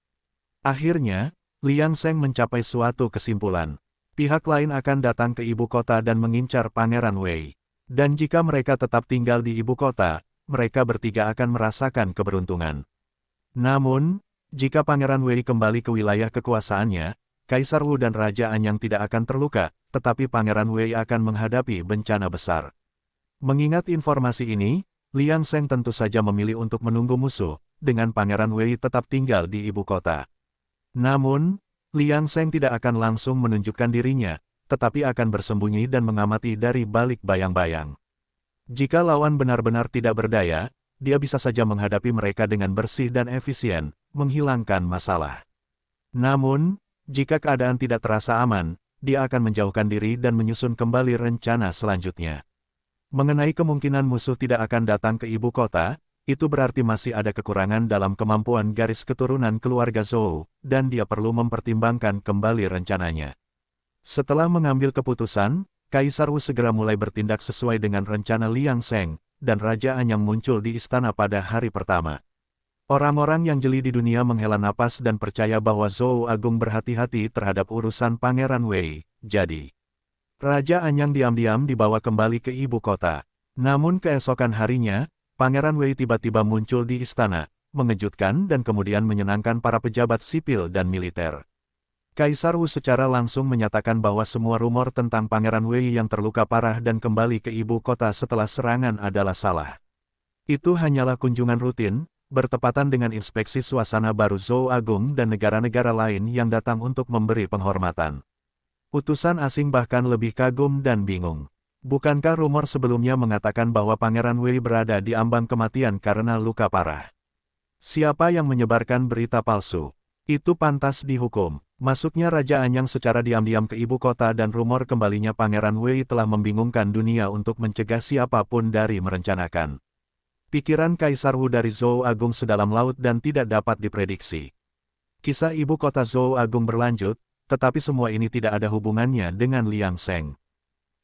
Akhirnya, Liang Seng mencapai suatu kesimpulan. Pihak lain akan datang ke ibu kota dan mengincar Pangeran Wei. Dan jika mereka tetap tinggal di ibu kota, mereka bertiga akan merasakan keberuntungan. Namun, jika Pangeran Wei kembali ke wilayah kekuasaannya, Kaisar Wu dan Raja Anyang tidak akan terluka, tetapi Pangeran Wei akan menghadapi bencana besar. Mengingat informasi ini, Liang Seng tentu saja memilih untuk menunggu musuh, dengan Pangeran Wei tetap tinggal di ibu kota. Namun, Liang Seng tidak akan langsung menunjukkan dirinya, tetapi akan bersembunyi dan mengamati dari balik bayang-bayang. Jika lawan benar-benar tidak berdaya, dia bisa saja menghadapi mereka dengan bersih dan efisien, menghilangkan masalah. Namun, jika keadaan tidak terasa aman, dia akan menjauhkan diri dan menyusun kembali rencana selanjutnya. Mengenai kemungkinan musuh tidak akan datang ke ibu kota, itu berarti masih ada kekurangan dalam kemampuan garis keturunan keluarga Zhou, dan dia perlu mempertimbangkan kembali rencananya. Setelah mengambil keputusan, Kaisar Wu segera mulai bertindak sesuai dengan rencana Liang Seng, dan Raja Anyang muncul di istana pada hari pertama. Orang-orang yang jeli di dunia menghela napas dan percaya bahwa Zhou Agung berhati-hati terhadap urusan Pangeran Wei, jadi Raja Anyang diam-diam dibawa kembali ke ibu kota. Namun keesokan harinya, Pangeran Wei tiba-tiba muncul di istana, mengejutkan dan kemudian menyenangkan para pejabat sipil dan militer. Kaisar Wu secara langsung menyatakan bahwa semua rumor tentang Pangeran Wei yang terluka parah dan kembali ke ibu kota setelah serangan adalah salah. Itu hanyalah kunjungan rutin, bertepatan dengan inspeksi suasana baru Zhou Agung dan negara-negara lain yang datang untuk memberi penghormatan. Utusan asing bahkan lebih kagum dan bingung. Bukankah rumor sebelumnya mengatakan bahwa Pangeran Wei berada di ambang kematian karena luka parah? Siapa yang menyebarkan berita palsu? Itu pantas dihukum. Masuknya Raja Anyang secara diam-diam ke ibu kota dan rumor kembalinya Pangeran Wei telah membingungkan dunia untuk mencegah siapapun dari merencanakan. Pikiran Kaisar Wu dari Zhou Agung sedalam laut dan tidak dapat diprediksi. Kisah ibu kota Zhou Agung berlanjut, tetapi semua ini tidak ada hubungannya dengan Liang Seng.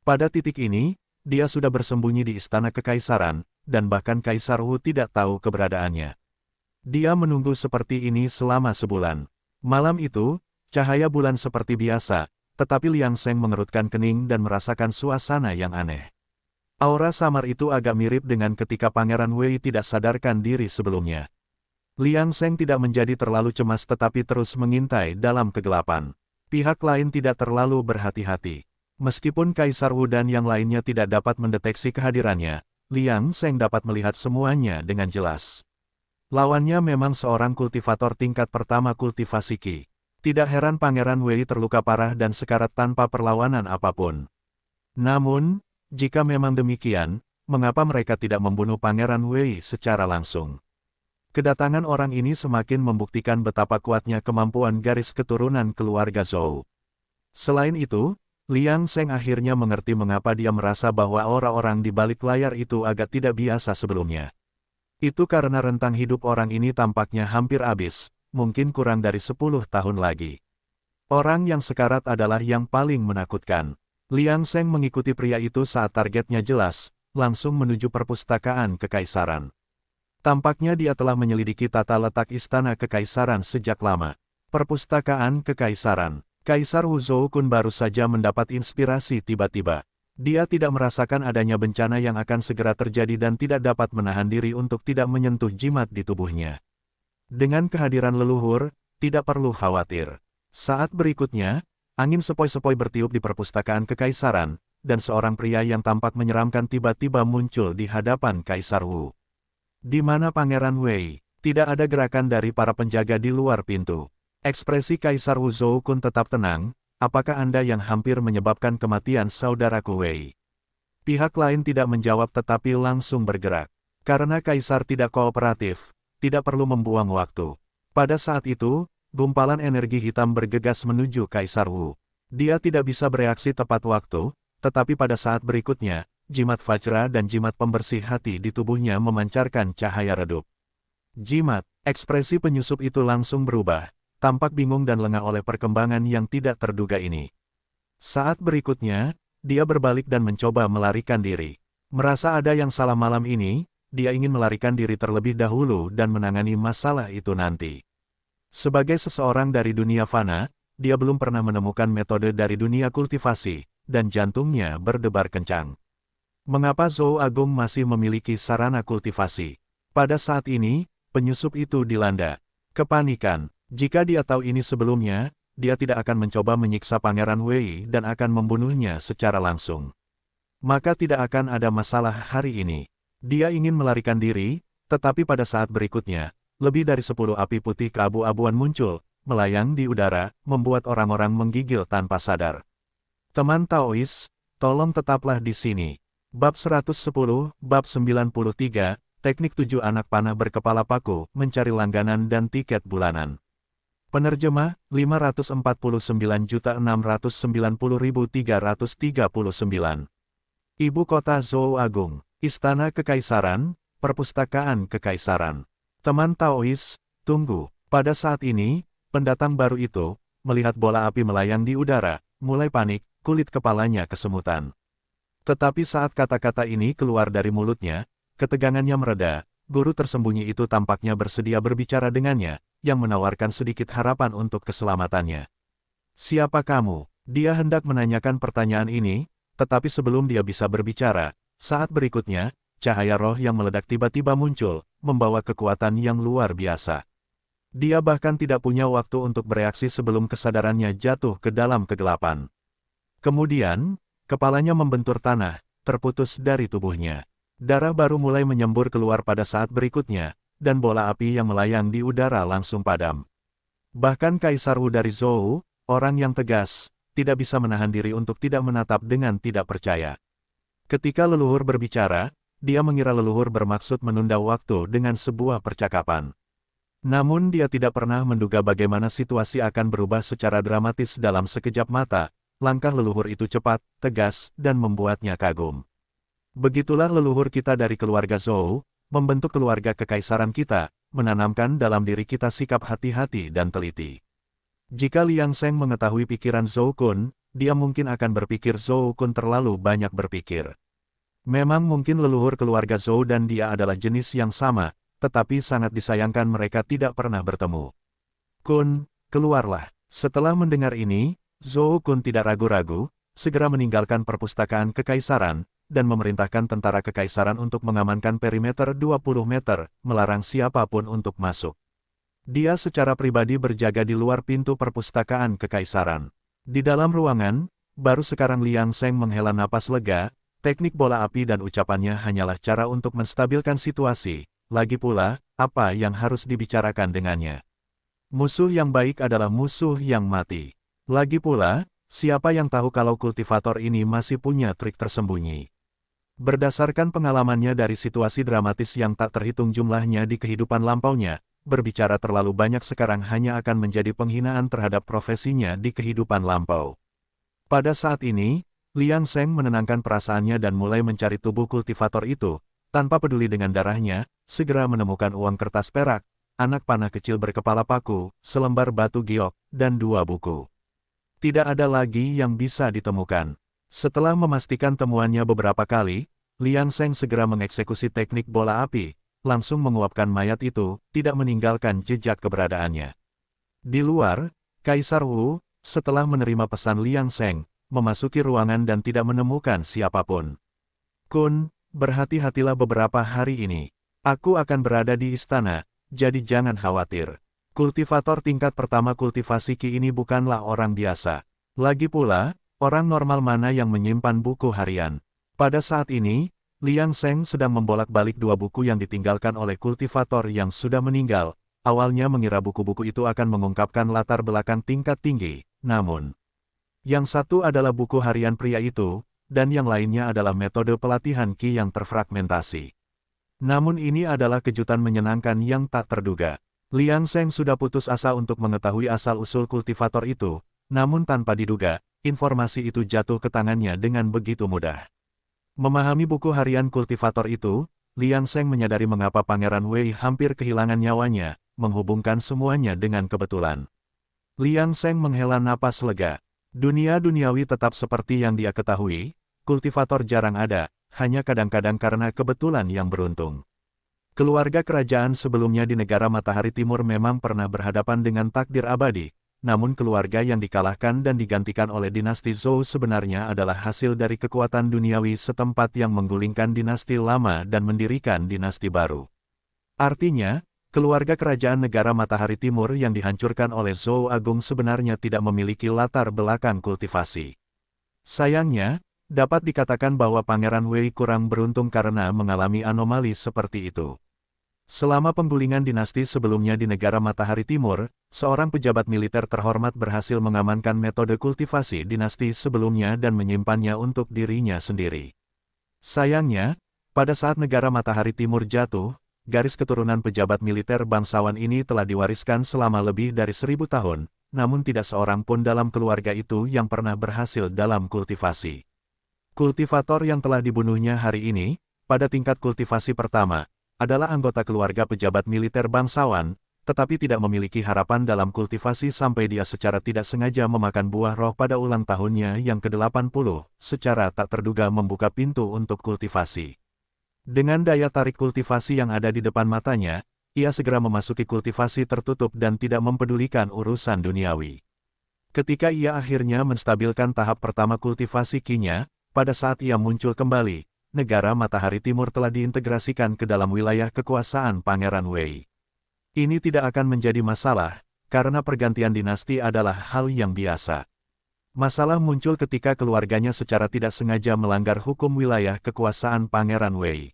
Pada titik ini, dia sudah bersembunyi di istana kekaisaran, dan bahkan Kaisar Wu tidak tahu keberadaannya. Dia menunggu seperti ini selama sebulan. Malam itu, cahaya bulan seperti biasa, tetapi Liang Seng mengerutkan kening dan merasakan suasana yang aneh. Aura samar itu agak mirip dengan ketika Pangeran Wei tidak sadarkan diri sebelumnya. Liang Seng tidak menjadi terlalu cemas tetapi terus mengintai dalam kegelapan. Pihak lain tidak terlalu berhati-hati. Meskipun Kaisar Wu dan yang lainnya tidak dapat mendeteksi kehadirannya, Liang Seng dapat melihat semuanya dengan jelas. Lawannya memang seorang kultivator tingkat pertama kultivasi Qi. Tidak heran Pangeran Wei terluka parah dan sekarat tanpa perlawanan apapun. Namun, jika memang demikian, mengapa mereka tidak membunuh Pangeran Wei secara langsung? Kedatangan orang ini semakin membuktikan betapa kuatnya kemampuan garis keturunan keluarga Zhou. Selain itu, Liang Seng akhirnya mengerti mengapa dia merasa bahwa orang-orang di balik layar itu agak tidak biasa sebelumnya. Itu karena rentang hidup orang ini tampaknya hampir habis, mungkin kurang dari 10 tahun lagi. Orang yang sekarat adalah yang paling menakutkan. Liang Seng mengikuti pria itu saat targetnya jelas, langsung menuju perpustakaan kekaisaran. Tampaknya dia telah menyelidiki tata letak istana kekaisaran sejak lama. Perpustakaan kekaisaran. Kaisar Wu Zhoukun baru saja mendapat inspirasi tiba-tiba. Dia tidak merasakan adanya bencana yang akan segera terjadi dan tidak dapat menahan diri untuk tidak menyentuh jimat di tubuhnya. Dengan kehadiran leluhur, tidak perlu khawatir. Saat berikutnya, angin sepoi-sepoi bertiup di perpustakaan kekaisaran, dan seorang pria yang tampak menyeramkan tiba-tiba muncul di hadapan Kaisar Wu. Di mana Pangeran Wei? Tidak ada gerakan dari para penjaga di luar pintu. Ekspresi Kaisar Wu Zhoukun tetap tenang. Apakah Anda yang hampir menyebabkan kematian saudaraku Wei? Pihak lain tidak menjawab tetapi langsung bergerak. Karena Kaisar tidak kooperatif, tidak perlu membuang waktu. Pada saat itu, gumpalan energi hitam bergegas menuju Kaisar Wu. Dia tidak bisa bereaksi tepat waktu, tetapi pada saat berikutnya, jimat Vajra dan jimat pembersih hati di tubuhnya memancarkan cahaya redup. Jimat, ekspresi penyusup itu langsung berubah, tampak bingung dan lengah oleh perkembangan yang tidak terduga ini. Saat berikutnya, dia berbalik dan mencoba melarikan diri. Merasa ada yang salah malam ini, dia ingin melarikan diri terlebih dahulu dan menangani masalah itu nanti. Sebagai seseorang dari dunia fana, dia belum pernah menemukan metode dari dunia kultivasi, dan jantungnya berdebar kencang. Mengapa Zhou Agung masih memiliki sarana kultivasi? Pada saat ini, penyusup itu dilanda kepanikan. Jika dia tahu ini sebelumnya, dia tidak akan mencoba menyiksa Pangeran Wei dan akan membunuhnya secara langsung. Maka tidak akan ada masalah hari ini. Dia ingin melarikan diri, tetapi pada saat berikutnya, lebih dari 10 api putih keabu-abuan muncul, melayang di udara, membuat orang-orang menggigil tanpa sadar. Teman Taois, tolong tetaplah di sini. Bab 110, Bab 93, Teknik 7 Anak Panah Berkepala Paku, Mencari Langganan dan Tiket Bulanan. Penerjemah, 549.690.339. Ibu kota Zhou Agung, Istana Kekaisaran, Perpustakaan Kekaisaran. Teman Taois, tunggu. Pada saat ini, pendatang baru itu, melihat bola api melayang di udara, mulai panik, kulit kepalanya kesemutan. Tetapi saat kata-kata ini keluar dari mulutnya, ketegangannya mereda, guru tersembunyi itu tampaknya bersedia berbicara dengannya, yang menawarkan sedikit harapan untuk keselamatannya. Siapa kamu? Dia hendak menanyakan pertanyaan ini, tetapi sebelum dia bisa berbicara, saat berikutnya, cahaya roh yang meledak tiba-tiba muncul, membawa kekuatan yang luar biasa. Dia bahkan tidak punya waktu untuk bereaksi sebelum kesadarannya jatuh ke dalam kegelapan. Kemudian, kepalanya membentur tanah, terputus dari tubuhnya. Darah baru mulai menyembur keluar pada saat berikutnya, dan bola api yang melayang di udara langsung padam. Bahkan Kaisar Wu dari Zhou, orang yang tegas, tidak bisa menahan diri untuk tidak menatap dengan tidak percaya. Ketika leluhur berbicara, dia mengira leluhur bermaksud menunda waktu dengan sebuah percakapan. Namun dia tidak pernah menduga bagaimana situasi akan berubah secara dramatis dalam sekejap mata. Langkah leluhur itu cepat, tegas, dan membuatnya kagum. Begitulah leluhur kita dari keluarga Zhou, membentuk keluarga kekaisaran kita, menanamkan dalam diri kita sikap hati-hati dan teliti. Jika Liang Sheng mengetahui pikiran Zhou Kun, dia mungkin akan berpikir Zhou Kun terlalu banyak berpikir. Memang mungkin leluhur keluarga Zhou dan dia adalah jenis yang sama, tetapi sangat disayangkan mereka tidak pernah bertemu. Kun, keluarlah. Setelah mendengar ini, Zhou Kun tidak ragu-ragu, segera meninggalkan perpustakaan kekaisaran, dan memerintahkan tentara kekaisaran untuk mengamankan perimeter 20 meter, melarang siapapun untuk masuk. Dia secara pribadi berjaga di luar pintu perpustakaan kekaisaran. Di dalam ruangan, baru sekarang Liang Sheng menghela napas lega, teknik bola api dan ucapannya hanyalah cara untuk menstabilkan situasi, lagi pula, apa yang harus dibicarakan dengannya. Musuh yang baik adalah musuh yang mati. Lagi pula, siapa yang tahu kalau kultivator ini masih punya trik tersembunyi. Berdasarkan pengalamannya dari situasi dramatis yang tak terhitung jumlahnya di kehidupan lampaunya, berbicara terlalu banyak sekarang hanya akan menjadi penghinaan terhadap profesinya di kehidupan lampau. Pada saat ini, Liang Sheng menenangkan perasaannya dan mulai mencari tubuh kultivator itu, tanpa peduli dengan darahnya, segera menemukan uang kertas perak, anak panah kecil berkepala paku, selembar batu giok, dan 2 buku. Tidak ada lagi yang bisa ditemukan. Setelah memastikan temuannya beberapa kali, Liang Seng segera mengeksekusi teknik bola api, langsung menguapkan mayat itu, tidak meninggalkan jejak keberadaannya. Di luar, Kaisar Wu, setelah menerima pesan Liang Seng, memasuki ruangan dan tidak menemukan siapapun. Kun, berhati-hatilah beberapa hari ini. Aku akan berada di istana, jadi jangan khawatir. Kultivator tingkat pertama kultivasi Qi ini bukanlah orang biasa. Lagi pula, orang normal mana yang menyimpan buku harian. Pada saat ini, Liang Seng sedang membolak-balik dua buku yang ditinggalkan oleh kultivator yang sudah meninggal. Awalnya mengira buku-buku itu akan mengungkapkan latar belakang tingkat tinggi, namun yang satu adalah buku harian pria itu, dan yang lainnya adalah metode pelatihan Qi yang terfragmentasi. Namun ini adalah kejutan menyenangkan yang tak terduga. Liang Seng sudah putus asa untuk mengetahui asal-usul kultivator itu, namun tanpa diduga, informasi itu jatuh ke tangannya dengan begitu mudah. Memahami buku harian kultivator itu, Liang Seng menyadari mengapa Pangeran Wei hampir kehilangan nyawanya, menghubungkan semuanya dengan kebetulan. Liang Seng menghela napas lega. Dunia duniawi tetap seperti yang dia ketahui, kultivator jarang ada, hanya kadang-kadang karena kebetulan yang beruntung. Keluarga kerajaan sebelumnya di negara Matahari Timur memang pernah berhadapan dengan takdir abadi, namun keluarga yang dikalahkan dan digantikan oleh dinasti Zhou sebenarnya adalah hasil dari kekuatan duniawi setempat yang menggulingkan dinasti lama dan mendirikan dinasti baru. Artinya, keluarga kerajaan negara Matahari Timur yang dihancurkan oleh Zhou Agung sebenarnya tidak memiliki latar belakang kultivasi. Sayangnya, dapat dikatakan bahwa Pangeran Wei kurang beruntung karena mengalami anomali seperti itu. Selama penggulingan dinasti sebelumnya di negara Matahari Timur, seorang pejabat militer terhormat berhasil mengamankan metode kultivasi dinasti sebelumnya dan menyimpannya untuk dirinya sendiri. Sayangnya, pada saat negara Matahari Timur jatuh, garis keturunan pejabat militer bangsawan ini telah diwariskan selama lebih dari 1000 tahun, namun tidak seorang pun dalam keluarga itu yang pernah berhasil dalam kultivasi. Kultivator yang telah dibunuhnya hari ini, pada tingkat kultivasi pertama, adalah anggota keluarga pejabat militer bangsawan, tetapi tidak memiliki harapan dalam kultivasi sampai dia secara tidak sengaja memakan buah roh pada ulang tahunnya yang ke-80, secara tak terduga membuka pintu untuk kultivasi. Dengan daya tarik kultivasi yang ada di depan matanya, ia segera memasuki kultivasi tertutup dan tidak mempedulikan urusan duniawi. Ketika ia akhirnya menstabilkan tahap pertama kultivasi Qi-nya, pada saat ia muncul kembali, negara Matahari Timur telah diintegrasikan ke dalam wilayah kekuasaan Pangeran Wei. Ini tidak akan menjadi masalah, karena pergantian dinasti adalah hal yang biasa. Masalah muncul ketika keluarganya secara tidak sengaja melanggar hukum wilayah kekuasaan Pangeran Wei.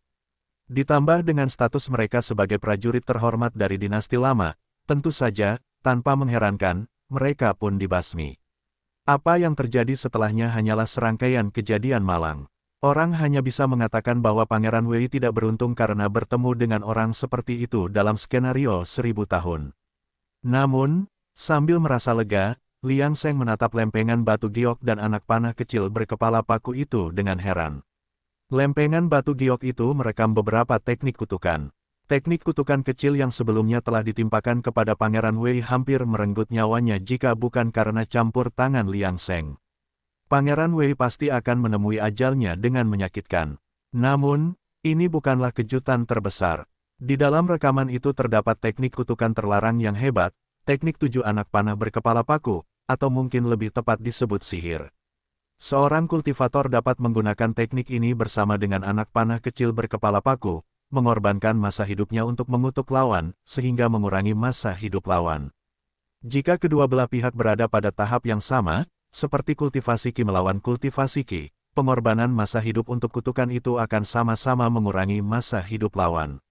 Ditambah dengan status mereka sebagai prajurit terhormat dari dinasti lama, tentu saja, tanpa mengherankan, mereka pun dibasmi. Apa yang terjadi setelahnya hanyalah serangkaian kejadian malang. Orang hanya bisa mengatakan bahwa Pangeran Wei tidak beruntung karena bertemu dengan orang seperti itu dalam skenario 1000 tahun. Namun, sambil merasa lega, Liang Seng menatap lempengan batu giok dan anak panah kecil berkepala paku itu dengan heran. Lempengan batu giok itu merekam beberapa teknik kutukan. Teknik kutukan kecil yang sebelumnya telah ditimpakan kepada Pangeran Wei hampir merenggut nyawanya jika bukan karena campur tangan Liang Seng. Pangeran Wei pasti akan menemui ajalnya dengan menyakitkan. Namun, ini bukanlah kejutan terbesar. Di dalam rekaman itu terdapat teknik kutukan terlarang yang hebat, teknik 7 anak panah berkepala paku, atau mungkin lebih tepat disebut sihir. Seorang kultivator dapat menggunakan teknik ini bersama dengan anak panah kecil berkepala paku, mengorbankan masa hidupnya untuk mengutuk lawan, sehingga mengurangi masa hidup lawan. Jika kedua belah pihak berada pada tahap yang sama, seperti kultivasi Qi melawan kultivasi Qi, pengorbanan masa hidup untuk kutukan itu akan sama-sama mengurangi masa hidup lawan.